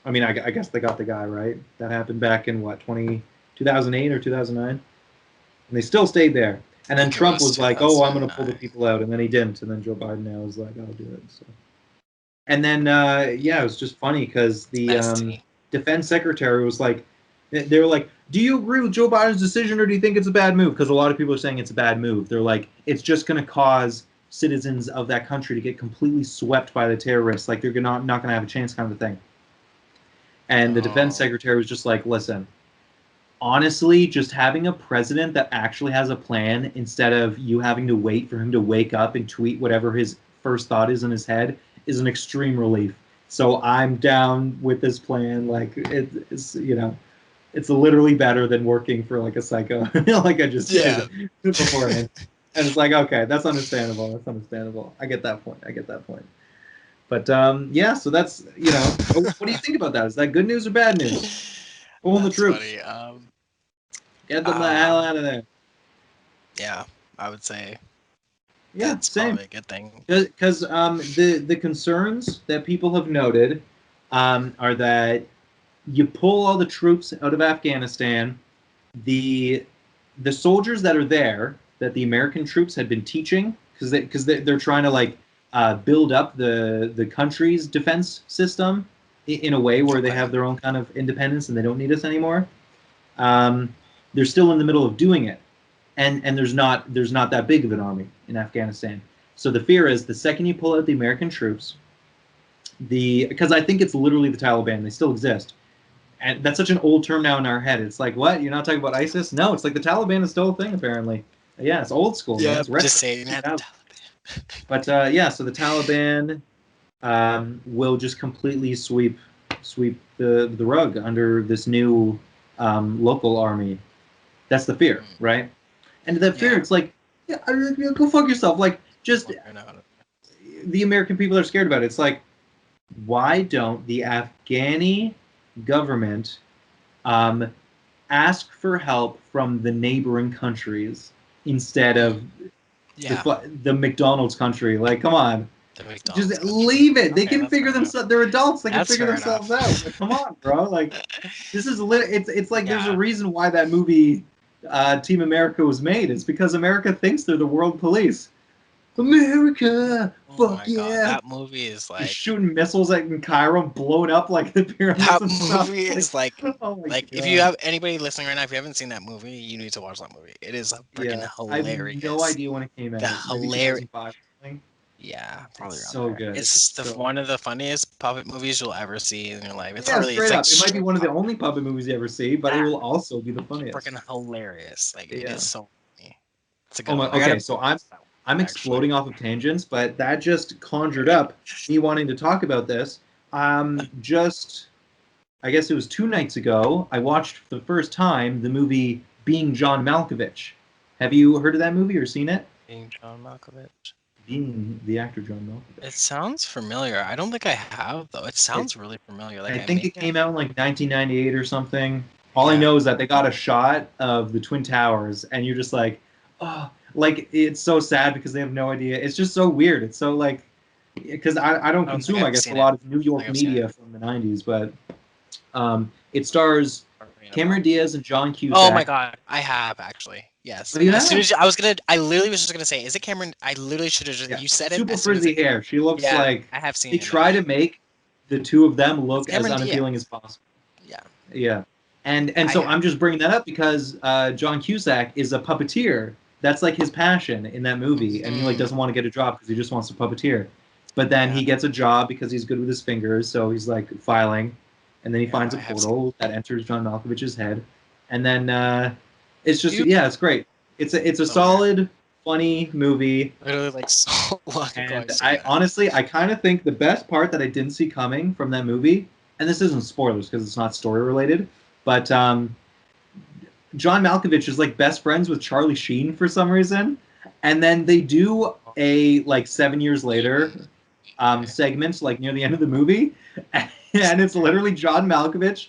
I mean, I guess they got the guy right. That happened back in what 2008 or 2009, and they still stayed there. I And then think it Trump was was like, "Oh, I'm going to pull the 2009. people out," and then he didn't. And then Joe Biden now is like, "I'll do it." So. And then yeah, it was just funny because the Nasty. defense secretary was like, they were like, "Do you agree with Joe Biden's decision, or do you think it's a bad move?" Because a lot of people are saying it's a bad move. They're like, it's just going to cause citizens of that country to get completely swept by the terrorists. Like they're not going to have a chance, kind of a thing. And the defense Oh, secretary was just like, "Listen, honestly, just having a president that actually has a plan instead of you having to wait for him to wake up and tweet whatever his first thought is in his head is an extreme relief. So I'm down with this plan. Like it's it's literally better than working for like a psycho, like I just yeah. said beforehand. And it's like, okay, that's understandable. That's understandable. I get that point. I get that point. But yeah, so that's what do you think about that? Is that good news or bad news? Pulling the That's troops. funny. Get them the hell Um, out of there. yeah, I would say Yeah, that's same. probably a good thing. Because the concerns that people have noted are that you pull all the troops out of Afghanistan, the the soldiers that are there that the American troops had been teaching they're trying to like build up the country's defense system in a way where they Okay. have their own kind of independence and they don't need us anymore. Um, they're still in the middle of doing it, and there's not that big of an army in Afghanistan. So the fear is the second you pull out the American troops, the because I think it's literally the Taliban. They still exist, and that's such an old term now in our head. It's like, what? You're not talking about ISIS? No, it's like the Taliban is still a thing apparently. Yeah, it's old school, man. Yeah, It's just retro. saying that. 2000. But yeah, so the Taliban will just completely sweep the rug under this new local army. That's the fear, Mm, right? And that fear, yeah. it's like, yeah, go fuck yourself. Like, just Fucking out. the American people are scared about it. It's like, why don't the Afghani government um, ask for help from the neighboring countries instead of Yeah, the McDonald's country? Like, come on, the just McDonald's country. leave it. They Okay, can that's figure fair enough. themselves. They're adults. They can That's figure fair themselves enough. out. Like, come on, bro. Like, this is it's like there's a Yeah. reason why that movie Team America was made. It's because America thinks they're the world police. America, Oh fuck my god, yeah! that movie is Just like shooting missiles at Cairo, blowing up like the pyramids that and stuff. movie is Oh my like if you god. have anybody listening right now, if you haven't seen that movie, you need to watch that movie. It is freaking Yeah, I have no hilarious. idea when it came The out. Maybe hilarious. 2005 or something. Yeah, It's probably around so there. good. It's It's the so one of the funniest puppet movies you'll ever see in your life. It's not yeah, really. It's straight like up. It might be straight one of the puppet. only puppet movies you ever see, but it Yeah, will also be the it's funniest. freaking hilarious. Like it is Yeah. so funny. It's a Oh good my. one. I Okay, gotta so watch that one I'm actually. exploding off of tangents, but that just conjured Okay. up me wanting to talk about this. Just I guess it was 2 nights ago. I watched for the first time the movie Being John Malkovich. Have you heard of that movie or seen it? Being John Malkovich. Being the actor John It Malkovich. sounds familiar. I don't think I have though. It It, sounds really familiar. Like I I think maybe it came out in like 1998 or something. All I yeah. know is that they got a shot of the Twin Towers, and you're just like, oh, like it's so sad because they have no idea. It's just so weird. It's so like, because I don't I don't think consume, I I've guess, a seen it. lot of New I don't think York I've seen it. media from the 90s, but it stars Cameron About. Diaz and John Oh my Cusack. god, I have actually. Oh, Yes. you As soon have? as I literally was just gonna say, is it Cameron? I literally should have just. Yeah. You said it Super as soon as frizzy it. hair. She looks Yeah, like I have seen they it now. try to make the two of them It's look as Cameron unappealing as Diaz. possible. Yeah, Yeah. And I so have. I'm just bringing that up because John Cusack is a puppeteer. That's like his passion in that movie, and he like Hmm. doesn't want to get a job because he just wants to puppeteer. But then Yeah, he gets a job because he's good with his fingers, so he's like filing, and then he yeah, finds a I have seen. portal that enters John Malkovich's head, and then it's just You yeah, it's great. It's a so weird. solid, funny movie, Literally like so long ago and I've seen I it. honestly I kind of think the best part that I didn't see coming from that movie, and this isn't spoilers because it's not story related, but John Malkovich is like best friends with Charlie Sheen for some reason, and then they do a like 7 years later Okay. segment like near the end of the movie, and it's literally John Malkovich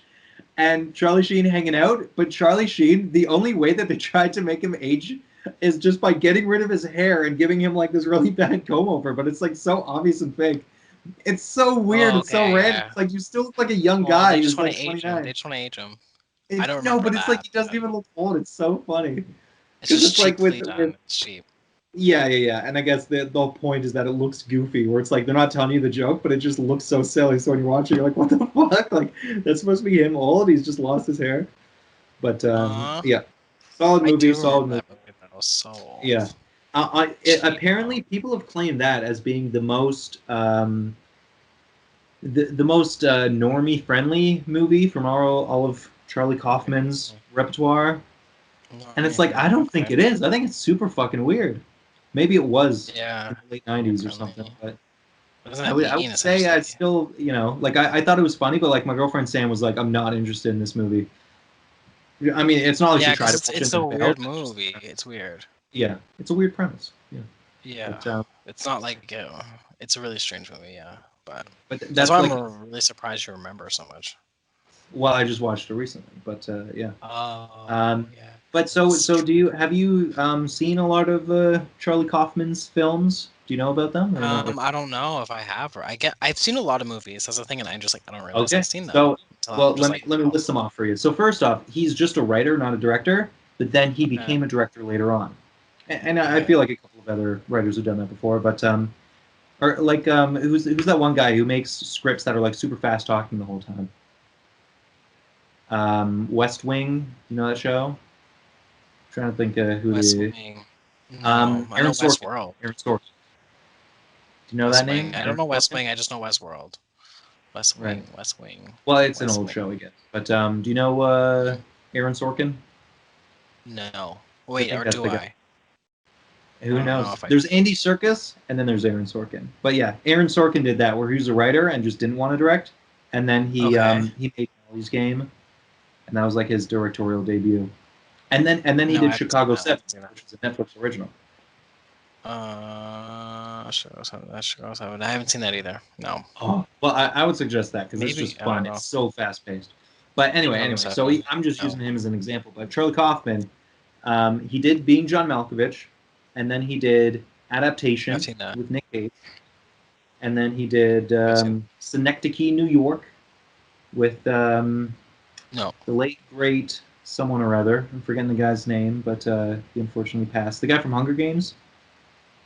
and Charlie Sheen hanging out. But Charlie Sheen, the only way that they tried to make him age is just by getting rid of his hair and giving him like this really bad comb over. But it's like so obvious and fake. It's so weird. Oh, It's so okay, random. yeah. It's like you still look like a young Well, guy they just who's want to like age him. They 29. just want to age him. I don't No, remember but it's like that, he doesn't but even look old. It's so funny it's because just it's like cheaply with done. It's cheap. yeah. And I guess the whole point is that it looks goofy, where it's like they're not telling you the joke, but it just looks so silly. So when you're watching, you're like, what the fuck? Like that's supposed to be him old. He's just lost his hair. But Uh, yeah, solid I movie, do solid remember movie. that movie, but it was so old. Yeah. Cheap though. Apparently, people have claimed that as being the most normie friendly movie from all of Charlie Kaufman's repertoire. And it's Normie like I friendly. don't think Okay. it is. I think it's super fucking weird. Maybe it was Yeah. in the late Normie '90s or something, friendly. but What does I that would I would mean say essentially? it's still like I thought it was funny, but like my girlfriend Sam was like I'm not interested in this movie. I mean, it's not like she Yeah, tried because to it's push it's anything a about weird it. It's just movie. It's weird. yeah, it's a weird premise. Yeah, Yeah. but It's not like it's a really strange movie. Yeah, but that's that's why I'm like really surprised you remember so much. well, I just watched it recently, but yeah. Oh Um, yeah, but that's so true. do you have you seen a lot of Charlie Kaufman's films? Do you know about them or not? Really? I don't know if I have or I've seen a lot of movies. That's the thing, and I just like I don't realize I've Okay, seen them so until well I'm just like, let me oh, list them off for you. So first off, he's just a writer, not a director, but then he okay, became a director later on, and I okay. feel like a couple of other writers have done that before. But or like who's that one guy who makes scripts that are like super fast talking the whole time? West Wing, you know that show? I'm trying to think who West the Wing. No, I Aaron know Sorkin. Westworld. Aaron Sorkin. Do you know that West name? Wing. I don't Aaron know West Sorkin? Wing. I just know Westworld. West Right. Wing. West Wing. Well, it's an West old Wing. show, I guess. But do you know Mm, Aaron Sorkin? no. I Wait, think or that's do the guy. I? Who I don't know knows? if I. There's Andy Serkis, and then there's Aaron Sorkin. But yeah, Aaron Sorkin did that where he was a writer and just didn't want to direct, and then Okay. he made Molly's Game, and that was like his directorial debut. And then he No, I did haven't seen Chicago that. I Seven, haven't seen that. which was a Netflix original. Chicago 7. I haven't seen that either. No. Oh, well, I would suggest that because it's Maybe. just I don't fun. know. It's so fast paced. But anyway, Chicago so 7. I'm just No. using him as an example. But Charlie Kaufman, he did Being John Malkovich, and then he did I've Adaptation seen that. with Nick Cage, and then he did I've seen. Synecdoche, New York, with No. the late great someone or other. I'm forgetting the guy's name, but he unfortunately passed. The guy from Hunger Games.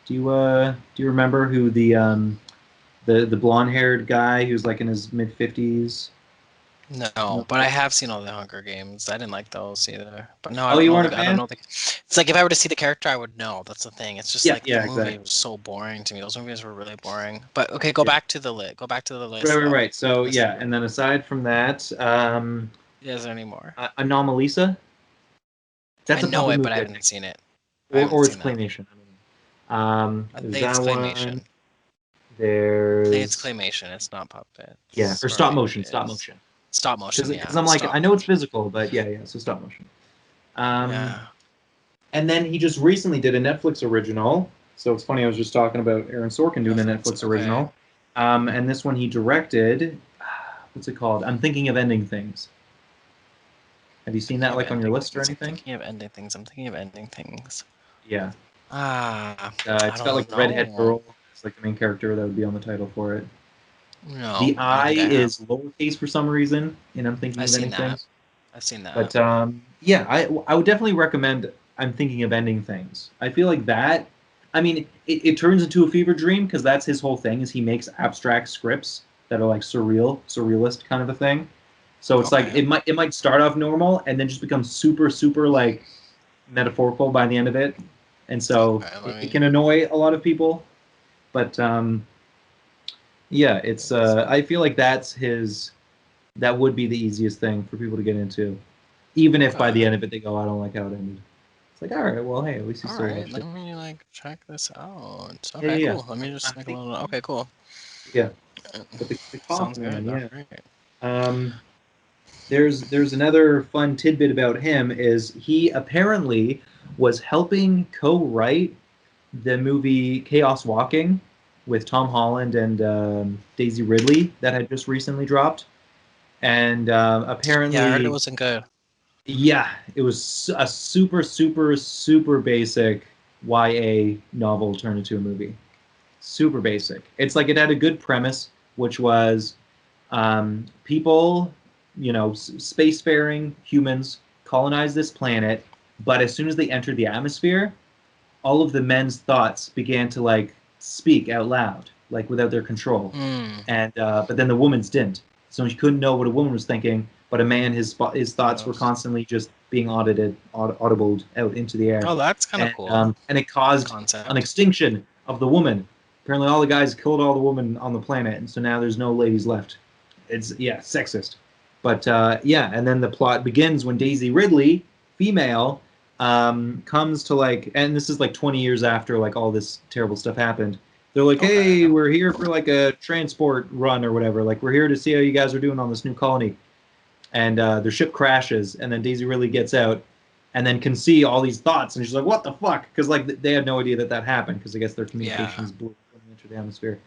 Do you remember who the blonde haired guy who's like in his mid 50s? No, No. but I have seen all the Hunger Games. I didn't like those either. But no, I Oh, don't you know weren't a the. I don't fan? know the. It's like if I were to see the character, I would know. That's the thing. It's just Yeah, like the yeah, movie exactly. was so boring to me. Those movies were really boring. But okay, go Yeah. back to the list. Go back to the Right, list right, though. right. So List. yeah, and then aside from that, Is there any more? Anomalisa. I That's a know puppet it, but I movie, I haven't think, seen it. I haven't or it's seen that. claymation. I There's think it's that one. claymation. I think it's There's claymation. It's not yeah, puppets, or or stop maybe motion, it stop is. motion. Stop motion. Because Yeah, I'm like stop I know it's motion. physical, but yeah, so stop motion. Um, Yeah. and then he just recently did a Netflix original. So it's funny, I was just talking about Aaron Sorkin doing a Netflix. Netflix Okay. original. And this one he directed. What's it called? I'm Thinking of Ending Things. Have you seen Thinking that of like on your ending list or things. I'm anything? thinking of ending things. I'm thinking of ending things. Yeah. I It's got like don't a redhead know. girl. It's like the main character that would be on the title for it. The No, I don't I think I have. is lowercase for some reason, and I'm thinking I've of seen ending that. things. I've seen that. But yeah, I would definitely recommend. I'm thinking of ending things. I feel like that. I mean, it turns into a fever dream because that's his whole thing. Is he makes abstract scripts that are like surrealist kind of a thing. So it's like Okay. it might start off normal and then just become super like metaphorical by the end of it, and so Okay. it can annoy a lot of people. But yeah, it's I feel like that's his that would be the easiest thing for people to get into, even if by the Okay. end of it they go, I don't like how it ended. It's like, all right, well, hey, at least you All still right. watched Let it. me like check this out. Yeah, Okay. yeah, yeah. Cool. Let me I'm just make a little. thinking, Okay. Cool. yeah. Uh, But the Sounds Kaufman, good. All yeah. right. Um, there's another fun tidbit about him is he apparently was helping co-write the movie Chaos Walking with Tom Holland and Daisy Ridley that had just recently dropped. And Yeah, I heard it apparently, wasn't good. yeah, it was a super basic YA novel turned into a movie. Super basic. It's like it had a good premise, which was people, spacefaring humans colonize this planet, but as soon as they enter the atmosphere, all of the men's thoughts began to like speak out loud, like without their control, Hmm. and but then the woman's didn't. So he couldn't know what a woman was thinking, but a man, his thoughts were Gross. constantly just being audibled out into the air, Oh, that's kind of and cool it caused an concept. extinction of the woman. Apparently, all the guys killed all the women on the planet, and so now there's no ladies left. It's yeah, sexist. But yeah, and then the plot begins when Daisy Ridley, female, comes to like, and this is like 20 years after like all this terrible stuff happened. They're like, Okay. hey, we're here for like a transport run or whatever. Like, we're here to see how you guys are doing on this new colony. And their ship crashes, and then Daisy really gets out, and then can see all these thoughts, and she's like, "What the fuck?" Because like they had no idea that that happened, because I guess their Yeah. communications blew when they entered the atmosphere.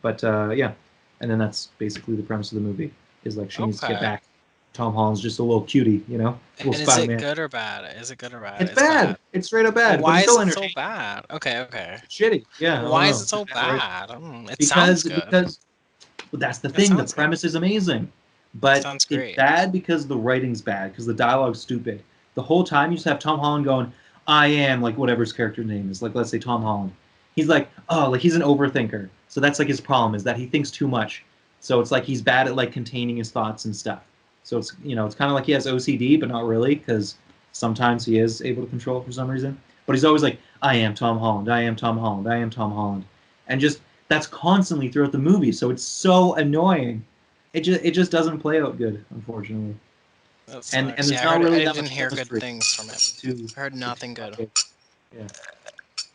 But yeah, and then that's basically the premise of the movie is like she needs to get Okay. back. Tom Holland's just a little cutie, little And is Spider it Man. good or bad? Is it good or bad? It's It's bad. bad. It's straight up Well, bad, but why it's is still it so entertaining. bad? Okay, okay. It's shitty. Yeah, I don't Why is know. it so It's a bad writing. bad? It sounds Because good. because well, that's the It thing. The sounds good. premise is amazing, but Sounds it's great. bad because the writing's bad. Because the dialogue's stupid. The whole time you just have Tom Holland going, "I am," like whatever his character's name is. Like let's say Tom Holland. He's like, oh, like he's an overthinker. So that's like his problem is that he thinks too much. So it's like he's bad at like containing his thoughts and stuff. So it's kind of like he has OCD, but not really, because sometimes he is able to control it for some reason. But he's always like, "I am Tom Holland. I am Tom Holland. I am Tom Holland," and just that's constantly throughout the movie. So it's so annoying. It just doesn't play out good, unfortunately. That And sucks. there's Yeah, not I really that didn't much hear good chemistry things from it. between I heard the two nothing good. guys. Yeah.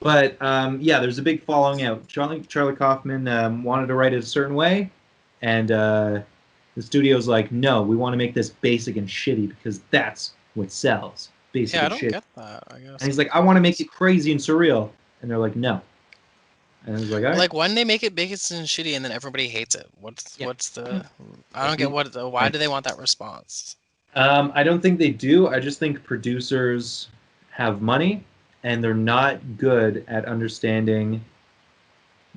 But yeah, there's a big falling out. Charlie Kaufman wanted to write it a certain way, and the studio's like, no, we want to make this basic and shitty because that's what sells, basic Yeah, I and don't shitty. get that, I And guess. he's like, I want to make it crazy and surreal, and they're like, no. And he's like, all right, Like when they make it big and shitty and then everybody hates it. yeah, What's yeah. the I don't get why Right. do they want that response? I don't think they do. I just think producers have money and they're not good at understanding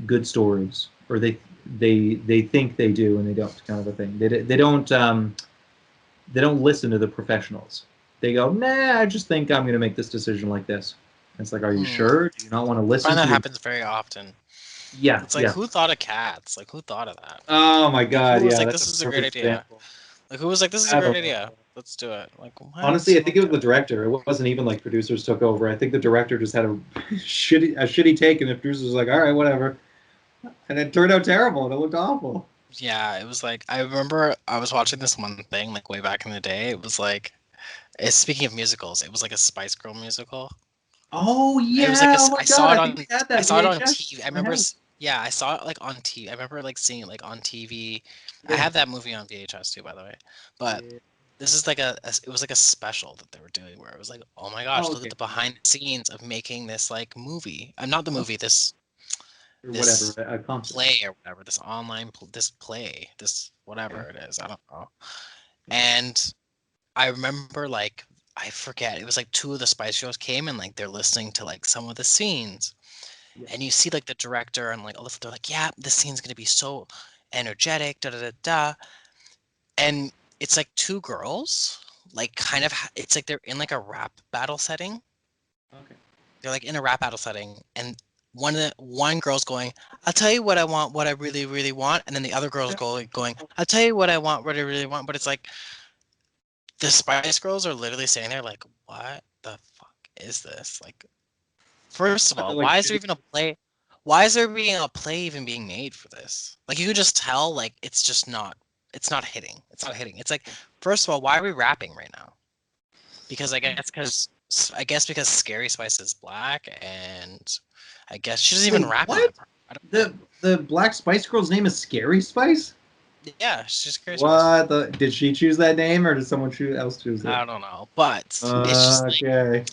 good stories, or they think they do and they don't, kind of a thing. They don't listen to the professionals. They go, nah, I just think I'm going to make this decision like this. And it's like, are you Hmm. sure? Do you not want to I find listen that to a? happens very often. Yeah, It's like yeah. who thought of cats? Like who thought of that? Oh my Like who God, was yeah, like that's this a is a great perfect idea? example. Like who was like this is a I great don't know. idea. Let's do it. Like what? Honestly, I think it was the Okay. director. It wasn't even like producers took over. I think the director just had a shitty take, and the producers was like, "All right, whatever," and it turned out terrible. And it looked awful. Yeah, it was like I remember I was watching this one thing like way back in the day. It was like speaking of musicals, it was like a Spice Girl musical. Oh It was like yeah! Oh my I God! saw it I on think we had I that saw it on VHS TV. I in my remember house. yeah, I saw it like on TV. I remember like seeing it like on TV. I Yeah. have that movie on VHS too, by the way. But Yeah. this is like it was like a special that they were doing where it was like, oh my gosh, Oh, look at okay. the behind the scenes of making this like movie. Not the Oh, movie, or whatever, this a concert. play or whatever, this this play, this Okay. whatever it is, I don't know. And I remember like I forget, it was like two of the Spice Girls came and like they're listening to like some of the scenes, Yeah. and you see like the director and like all this, they're like, yeah, this scene's gonna be so energetic, da da da da, and it's like two girls, like kind of, it's like they're in like a rap battle setting. Okay. They're like in a rap battle setting, and one girl's going, "I'll tell you what I want, what I really really want," and then the other girl's going, "I'll tell you what I want, what I really want." But it's like the Spice Girls are literally sitting there like, "What the fuck is this?" Like, first of They're all, like why is there shitty. even a play? Why is there being a play even being made for this? Like, you could just tell, like, it's just not. It's not hitting. It's not hitting. It's like, first of all, why are we rapping right now? Because I guess because Scary Spice is black, and I guess she doesn't even Wait, rap in what? that part. I don't get The it. the Black Spice Girl's name is Scary Spice? Yeah, she's Scary Spice. What the? Did she choose that name or did someone else choose it? I don't know, but it's just like Okay.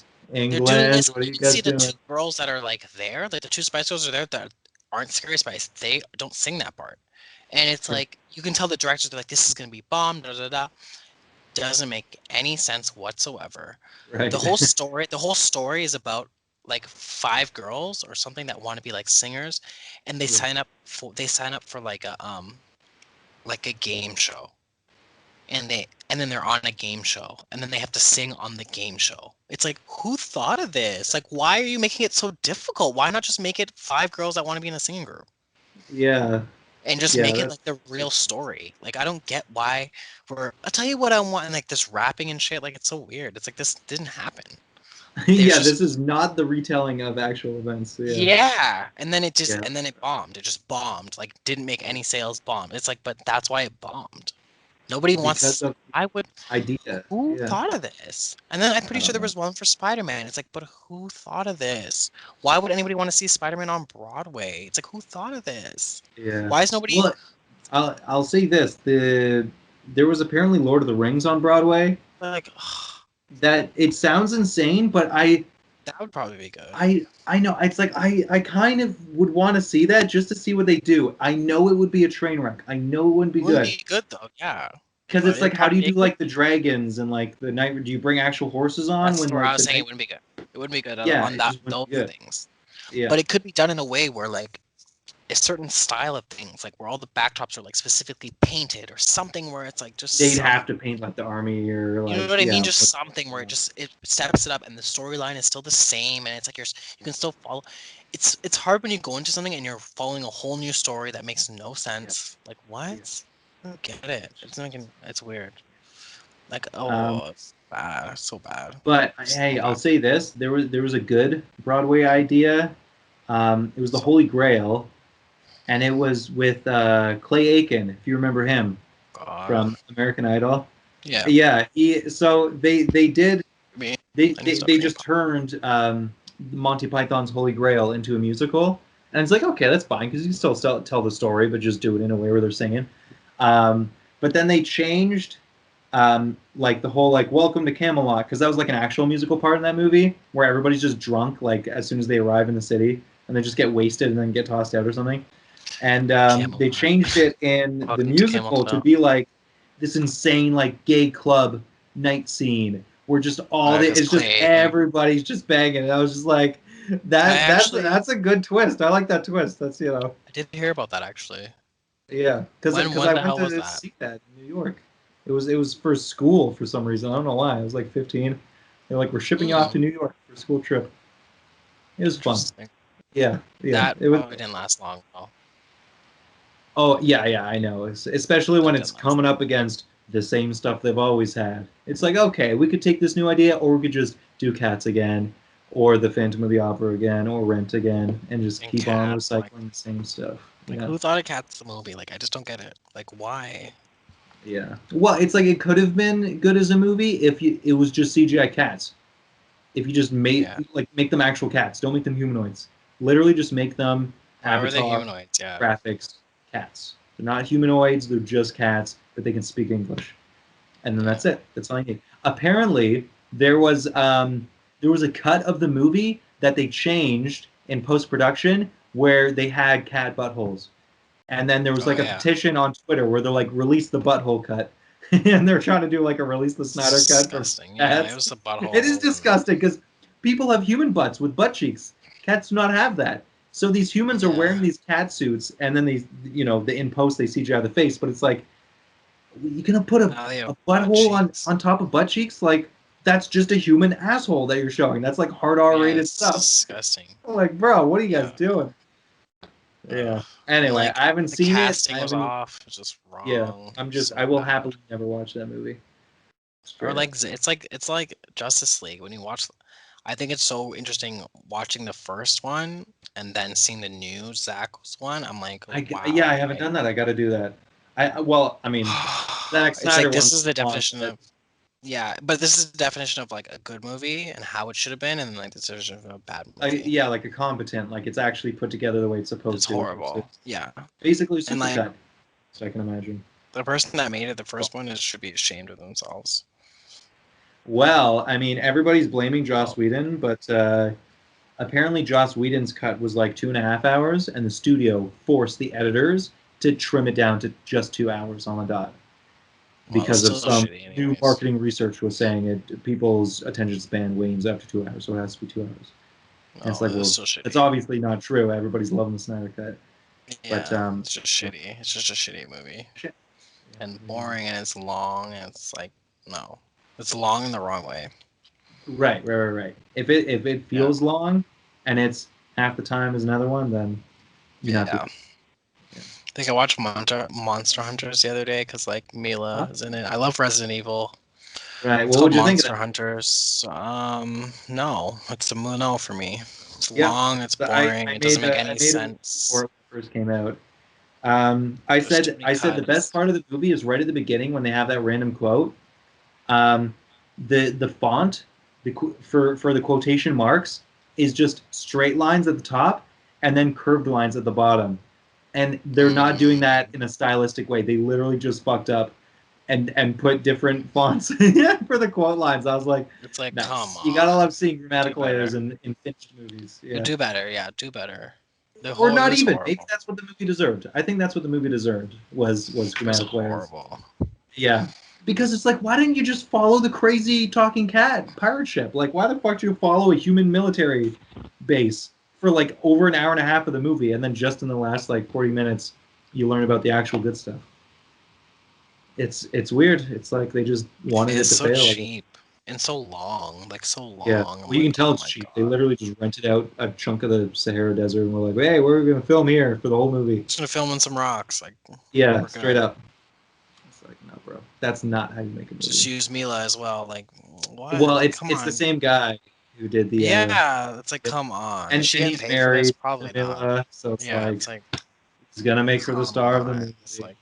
they're doing England, this. what are You you can see guys the two doing? girls that are like there, like the two Spice Girls are there that aren't Scary Spice. They don't sing that part, and it's like you can tell the directors are like, "This is gonna be bomb." Da da da. Doesn't make any sense whatsoever. Right. The whole story is about like five girls or something that want to be like singers, and Yeah. they sign up for like a game show, and then they're on a game show, and then they have to sing on the game show. It's like, who thought of this? Like, why are you making it so difficult? Why not just make it five girls that want to be in a singing group Yeah. and just Yeah, make it that's like the real story? Like, I don't get why I'll tell you what I want, and like this rapping and shit. Like, it's so weird. It's like this didn't happen. There's yeah, just this is not the retelling of actual events. Yeah. yeah, Yeah. and then it bombed. It just bombed. Like, didn't make any sales. Bombed. It's like, but that's why it bombed. Nobody Because wants. of I would. idea. Who Yeah. thought of this? And then I'm I pretty sure don't there know. was one for Spider-Man. It's like, but who thought of this? Why would anybody want to see Spider-Man on Broadway? It's like, who thought of this? Yeah. Why is nobody Well, I'll say this: there was apparently Lord of the Rings on Broadway. like, That it sounds insane, but that would probably be good. I know it's like I kind of would want to see that just to see what they do. I know it would be a train wreck. I know it wouldn't be It wouldn't good be good though, yeah. because But it's like how do you do it could like the dragons and like the night? Do you bring actual horses on that's when where I like was the saying it night? wouldn't be good. It wouldn't be good Yeah, on it that just wouldn't those be good. things. Yeah, But it could be done in a way where like a certain style of things, like where all the backdrops are like specifically painted or something where it's like just they'd some have to paint like the army or you know like what I mean? yeah, Just something where it steps it up and the storyline is still the same and it's like you can still follow. It's hard when you go into something and you're following a whole new story that makes no yeah, sense. Like yeah. what? I don't get it. It's It's just making it's weird. Like um, oh, it's bad, it's so bad, but hey, so I'll bad, say this: there was a good Broadway idea. It was the so Holy Grail, and it was with Clay Aiken, if you remember him God. from American Idol. Yeah, Yeah, so they did me. they I need they, stuff they for just turned Monty Python's Holy Grail into a musical, and it's like okay, that's fine because you can still tell the story, but just do it in a way where they're singing. But then they changed like the whole like Welcome to Camelot because that was like an actual musical part in that movie where everybody's just drunk like as soon as they arrive in the city and they just get wasted and then get tossed out or something. And they Camelot. changed it in the Welcome to musical to Camelot. be like this insane like gay club night scene where just all the Because it's just Clay Aiken. everybody's just banging. And I was just like, I actually that's a good twist. I like that twist. That's you know I did hear about that actually. yeah because When I the went hell was to that? see that in New York. It was for school for some reason. I don't know why. I was like 15. They're like we're shipping you off Hmm, to New York for a school trip. It was fun. interesting. Yeah yeah That it was. probably didn't last long though. Oh yeah, yeah, I know. Especially when That it's didn't last coming up against the same stuff they've always had. It's like, okay, we could take this new idea, or we could just do Cats again, or the Phantom of the Opera again, or Rent again, and just long. And keep on Cats, I'm recycling the same stuff. like Yeah, who thought of Cats the movie? Like I just don't get it. Like why? yeah. Well, it's like it could have been good as a movie if it was just CGI cats. If you just made Yeah. like make them actual cats, don't make them humanoids. Literally, just make them Why were they Avatar humanoids? Yeah. graphics cats. They're not humanoids. They're just cats, but they can speak English. and then Yeah. that's it. That's all you need. Apparently, there was a cut of the movie that they changed in post production where they had cat buttholes, and then there was Oh like a yeah. petition on Twitter where they're like release the butthole cut, and they're trying to do like a release the It's Snyder cut for disgusting. Yeah, it cats. was the It is butthole and disgusting because people have human butts with butt cheeks. Cats do not have that. So these humans are yeah. wearing these cat suits, and then these, in post they CGI the face, but it's like you gonna put Now they a have butt butthole cheeks. on top of butt cheeks? Like that's just a human asshole that you're showing. That's like hard R Yeah, rated it's stuff. disgusting. I'm like, bro, what are you guys Yeah. doing? Ugh. Yeah. And Anyway, like I haven't the seen it. casting I was haven't. off. It was just Yeah, wrong. I So will bad. happily never watch that movie. Or Straight up. like it's like Justice League when you watch. I think it's so interesting watching the first one and then seeing the new Zach's one. I'm like, Yeah, I wow. haven't done that. I got to do that. Well, I mean, Zack It's like Snyder this one's is the long, definition but of yeah, but this is the definition of like a good movie and how it should have been, and then like the definition of a bad movie. yeah, like a competent, like it's actually put together the way it's It's supposed to. horrible. Yeah, Basically a and like supercut, so I can imagine. the person that made it, the Well, first one, is should be ashamed of themselves. well, I mean, everybody's blaming Joss Well, Whedon, but apparently Joss Whedon's cut was like 2.5 hours, and the studio forced the editors to trim it down to just 2 hours on the dot well, it's because of still some shitty, new anyways. marketing research was saying people's attention span wanes after 2 hours, so it has to be 2 hours. And it's No, like, it's well, still that's shitty. obviously not true. Everybody's loving the Snyder cut, but Yeah, it's just yeah. shitty. It's just a shitty movie Shit. and Yeah. boring, and it's long, and it's like no, it's long in the wrong way. Right. If it Yeah, feels long, and it's half the time as another one, then you have to. yeah. Yeah. I think I watched Monster Hunters the other day because like Huh? Mila is in it. I love Resident Evil. Right. It's What called would you think of Monster that? Hunters. No, it's a no for me. It's Yeah. long. It's So I, boring. I It doesn't made make a I any made a review for sense. it when it first came out. I There's too said many I said the best cuts. part of the movie is right at the beginning when they have that random quote. Um, the font for the quotation marks is just straight lines at the top and then curved lines at the bottom. And they're not doing that Mm, in a stylistic way. They literally just fucked up and put different fonts for the quote lines. I was like, it's like, come nice. You gotta on, love seeing do grammatical errors better. in finished movies. Yeah. Do better. Yeah, do better. Or It not was even. Maybe horrible. that's what the movie deserved. I think that's what the movie deserved was It was grammatical errors. horrible. Yeah. Because it's like, why didn't you just follow the crazy talking cat pirate ship? Like, why the fuck do you follow a human military base for like over an hour and a half of the movie, and then just in the last like 40 minutes, you learn about the actual good stuff? It's weird. It's like they just wanted it It's to so fail. I guess. cheap and so long, like so Yeah. long. I'm Well, you like, can tell oh it's my cheap. They god. literally just rented out a chunk of the Sahara Desert and were like, "Hey, we're gonna film here for the whole movie." Just gonna film in some rocks. Like, Yeah, we're straight good. up. It's like, no, bro. That's not how you make a Just movie. use Mila as well. Like, Well, what? Like, it's come it's the on. same guy who did the Yeah, it's like, yep. come on. Is she And getting he's paid for this? married to Probably not. Mila, so it's Yeah, like it's like, he's gonna make her the come star of the on. It's movie. like,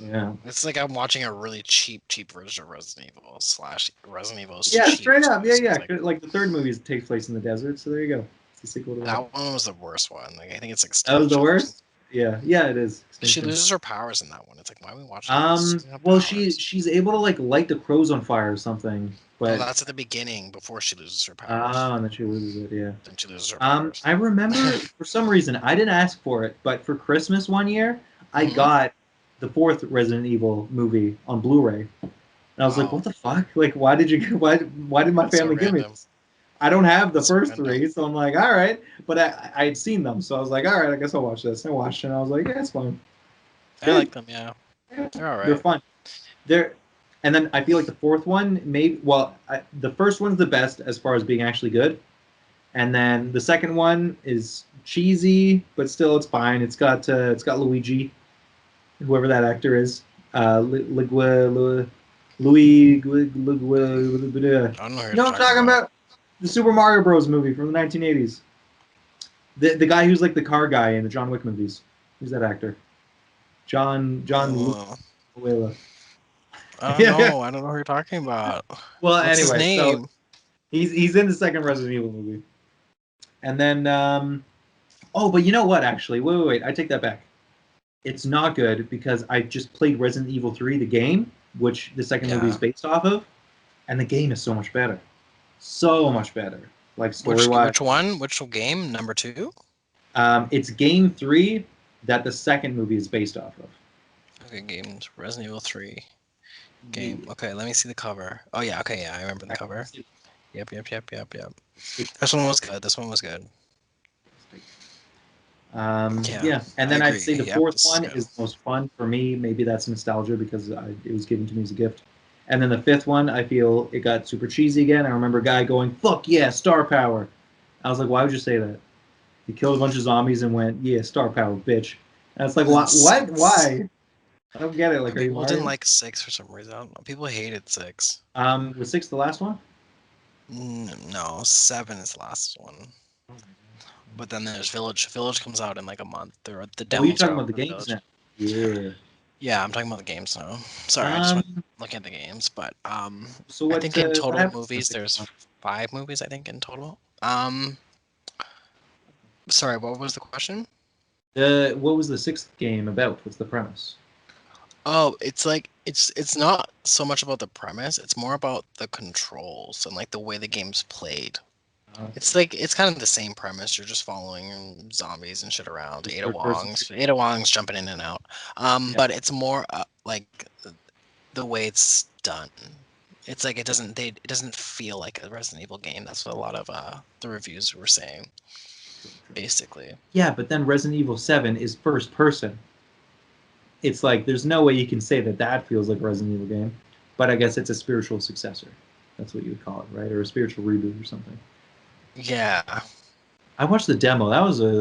Yeah. it's like I'm watching a really cheap version of Resident Evil slash Resident Evil is Yeah, cheap straight up. too. Yeah, So yeah. it's like, Like the third movie takes place in the desert, so there you go. It's a sequel to that. that one was the worst one. Like, I think it's That was the Extinction or something. worst. Yeah, yeah, it is She Extinction. loses her powers in that one. It's like, why are we watching this? She doesn't have Well, powers. she's able to like light the crows on fire or something, No, but that's at the beginning before she loses her powers. and then she loses it. Yeah. Then she loses her powers. I remember for some reason I didn't ask for it, but for Christmas one year I Hmm. got the fourth Resident Evil movie on Blu-ray, and I was like, Wow, "What the fuck? Like, why did you? Why did my that's so family give me random. this? I don't have the That's so first random. three, so I'm like, all right." But I had seen them, so I was like, all right, I guess I'll watch this. And I watched it, and I was like, yeah, it's fine. I Good. like them. Yeah, Yeah, they're all they're right. fun. They're and then I feel like the fourth one, maybe. Well, the first one's the best as far as being actually good, and then the second one is cheesy, but still it's fine. It's got Luigi, whoever that actor is, Louis. You I don't know who you're know what I'm talking talking about. about? The Super Mario Bros. Movie from the 1980s. The guy who's like the car guy in the John Wick movies. Who's that actor? John Uh, Luella. I don't Yeah. know. I don't know who you're talking about. Well, What's his anyway, so name? he's in the second Resident Evil movie, and then oh, but you know what? Actually, wait, I take that back. It's not good because I just played Resident Evil 3, the game, which the second movie is Yeah. based off of, and the game is so much better, so much better. Like story Which wise, which one? Which game? Number two? it's game three that the second movie is based off of. Okay, games. Resident Evil 3 game. Yeah. Okay, let me see the cover. Oh yeah, okay, yeah, I remember the Exactly. cover. Yep, yep, yep, yep, yep. It's This one was good. This one was good. Yeah, yeah, and I then I'd agree. say the Yep, fourth this is one good. is the most fun for me. Maybe that's nostalgia because it was given to me as a gift. And then the fifth one, I feel it got super cheesy again. I remember a guy going, "Fuck yeah, star power." I was like, "Why would you say that?" He killed a bunch of zombies and went, "Yeah, star power, bitch." And it's like, And then "What? What? six. Why?" I don't get it. Like, And are you people didn't Mario? like six for some reason. I don't know. People hated six. Was six the last one? No, seven is the last one. But then there's Village. Village comes out in like a month. The Oh, you're demos talking are about out the for the games Village. now. Yeah. Yeah, I'm talking about the games now. Sorry, I just went Um. looking at the games, but So I what? think in What total happens in the movies sixth there's one? 5 movies. I think in total. Sorry, what was the question? What was the sixth game about? What's the premise? Oh, it's like it's not so much about the premise. It's more about the controls and like the way the game's played. Okay. It's like it's kind of the same premise. You're just following zombies and shit around. Just Ada third person Wong's shooter. Ada Wong's jumping in and out. Yeah. But it's more like the way it's done. It's like it doesn't feel like a Resident Evil game. That's what a lot of the reviews were saying, True, true. basically. Yeah, but then Resident Evil 7 is first person. It's like there's no way you can say that that feels like a Resident Evil game, but I guess it's a spiritual successor. That's what you would call it, right? Or a spiritual reboot or something. Yeah. I watched the demo.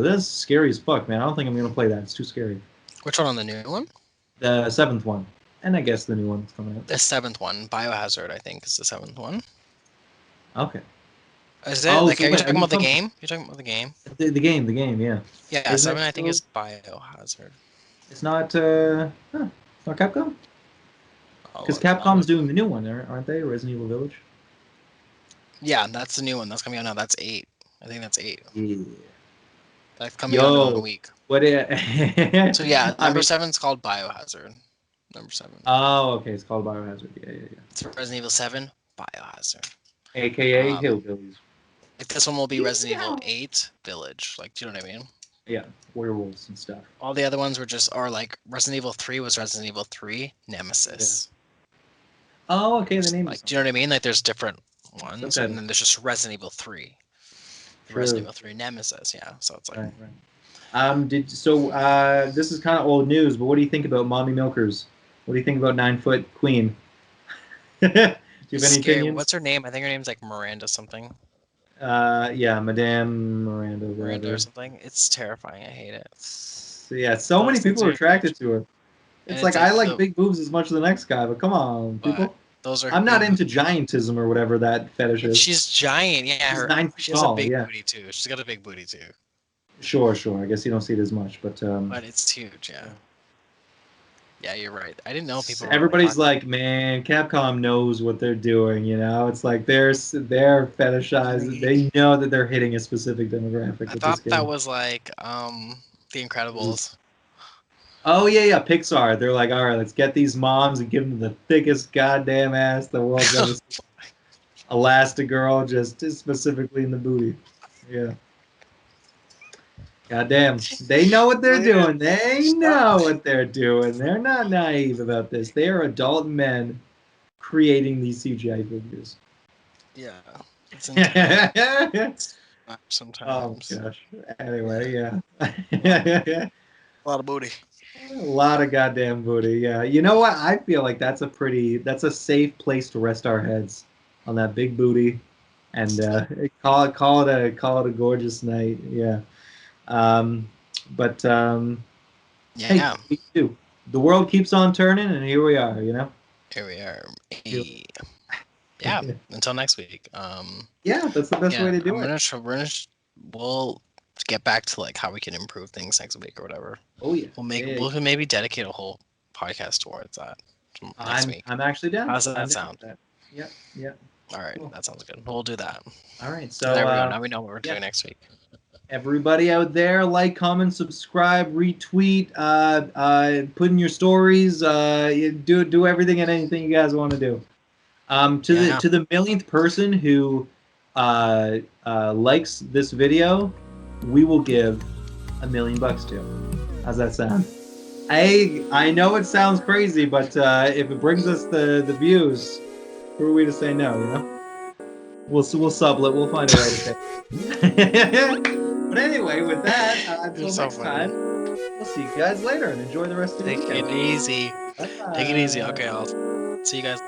That's scary as fuck, man. I don't think I'm gonna play that. It's too scary. Which one on the new one? The seventh one, and I guess the new one that's coming The seventh one, Biohazard, I think, is the seventh one. out. Okay. Is it Oh, like? so Are you wait, are talking you about the talking game? You're talking about the game? the game? Yeah. Yeah, Isn't it seven I think still? is Biohazard. It's not. It's not Capcom. I'll Because look. I'll Capcom's look. doing the new one, aren't they? Resident Evil Village. Yeah, that's the new one that's coming out now. That's eight. I think that's eight. Yeah. That's coming out in a Yo, week. what? So yeah, I number mean, seven's called Biohazard. Number seven. oh, okay. It's called Biohazard. Yeah, yeah, It's Resident Evil 7 Biohazard. yeah. AKA Um, Hillbillies. like this one will be Resident Evil Yeah. 8 Village. Like, do you know what I mean? Yeah, werewolves and stuff. All the other ones were just, or like Resident Evil 3 was Resident Evil 3 Yeah. Nemesis. Oh, okay. The name is Like, do you know what I mean? Like, there's different ones, and subtitles. then there's just Resident Evil 3, Resident True. Evil 3 Nemesis. Yeah, so it's like, Right, right. This is kind of old news, but what do you think about mommy milkers? What do you think about 9 Foot Queen? Do you have any scary. opinions? What's her name? I think her name's like Miranda something. Yeah, Madame Miranda, Miranda or whatever. something. It's terrifying. I hate it. Yeah, so many Those things people are are attracted huge, to her. and It's it's like I like like big boobs as much as the next guy, but come on, but people. those are I'm not huge. into giantism or whatever that fetish But is. she's giant. Yeah, She's her 9 feet she has a tall. big Yeah, booty too. She's got a big booty too. sure, sure. I guess you don't see it as much, but But it's huge. Yeah. Yeah, you're right. I didn't know people were like everybody's talking. like, man, Capcom knows what they're doing. You know, it's like they're fetishized. Really? They know that they're hitting a specific demographic I with this thought that game. was like The Incredibles. Oh yeah, yeah, Pixar. They're like, all right, let's get these moms and give them the thickest goddamn ass the world's ever seen. Elastigirl, just specifically in the booty. Yeah. Goddamn. They know what they're Dude, doing. They stop. know what they're doing. They're not naive about this. They are adult men creating these CGI figures. Yeah, it's intense Oh my sometimes. gosh. Anyway, Yeah, yeah. a lot of booty. A lot of goddamn booty. Yeah. You know what? I feel like that's a safe place to rest our heads on that big booty and call it a gorgeous night. Yeah. Um, but hey, Yeah, we do. The world keeps on turning, and here we are. You know. here we are. Yeah, Hey, yeah. Until next week. yeah, that's the best way Yeah, to do I'm it. gonna try. We'll get back to like how we can improve things next week or whatever. Oh yeah, yeah. We'll maybe dedicate a whole podcast towards that next week. I'm actually down. How's I'm that down with sound? that. Yeah, yeah. All right, Cool. that sounds good. We'll do that. All right. So So there we go. Now we know what we're yeah, doing next week. Everybody out there, like, comment, subscribe, retweet, put in your stories, do everything and anything you guys want to do. Yeah. To the millionth person who likes this video, we will give $1 million to. How's that sound? I know it sounds crazy, but if it brings us the views, who are we to say no? You know, we'll sublet. We'll find a way to pay. But anyway, with that, You're until so next funny. time, we'll see you guys later and enjoy the rest of your Take weekend. it easy. Bye Take it easy. Okay, bye. I'll see you guys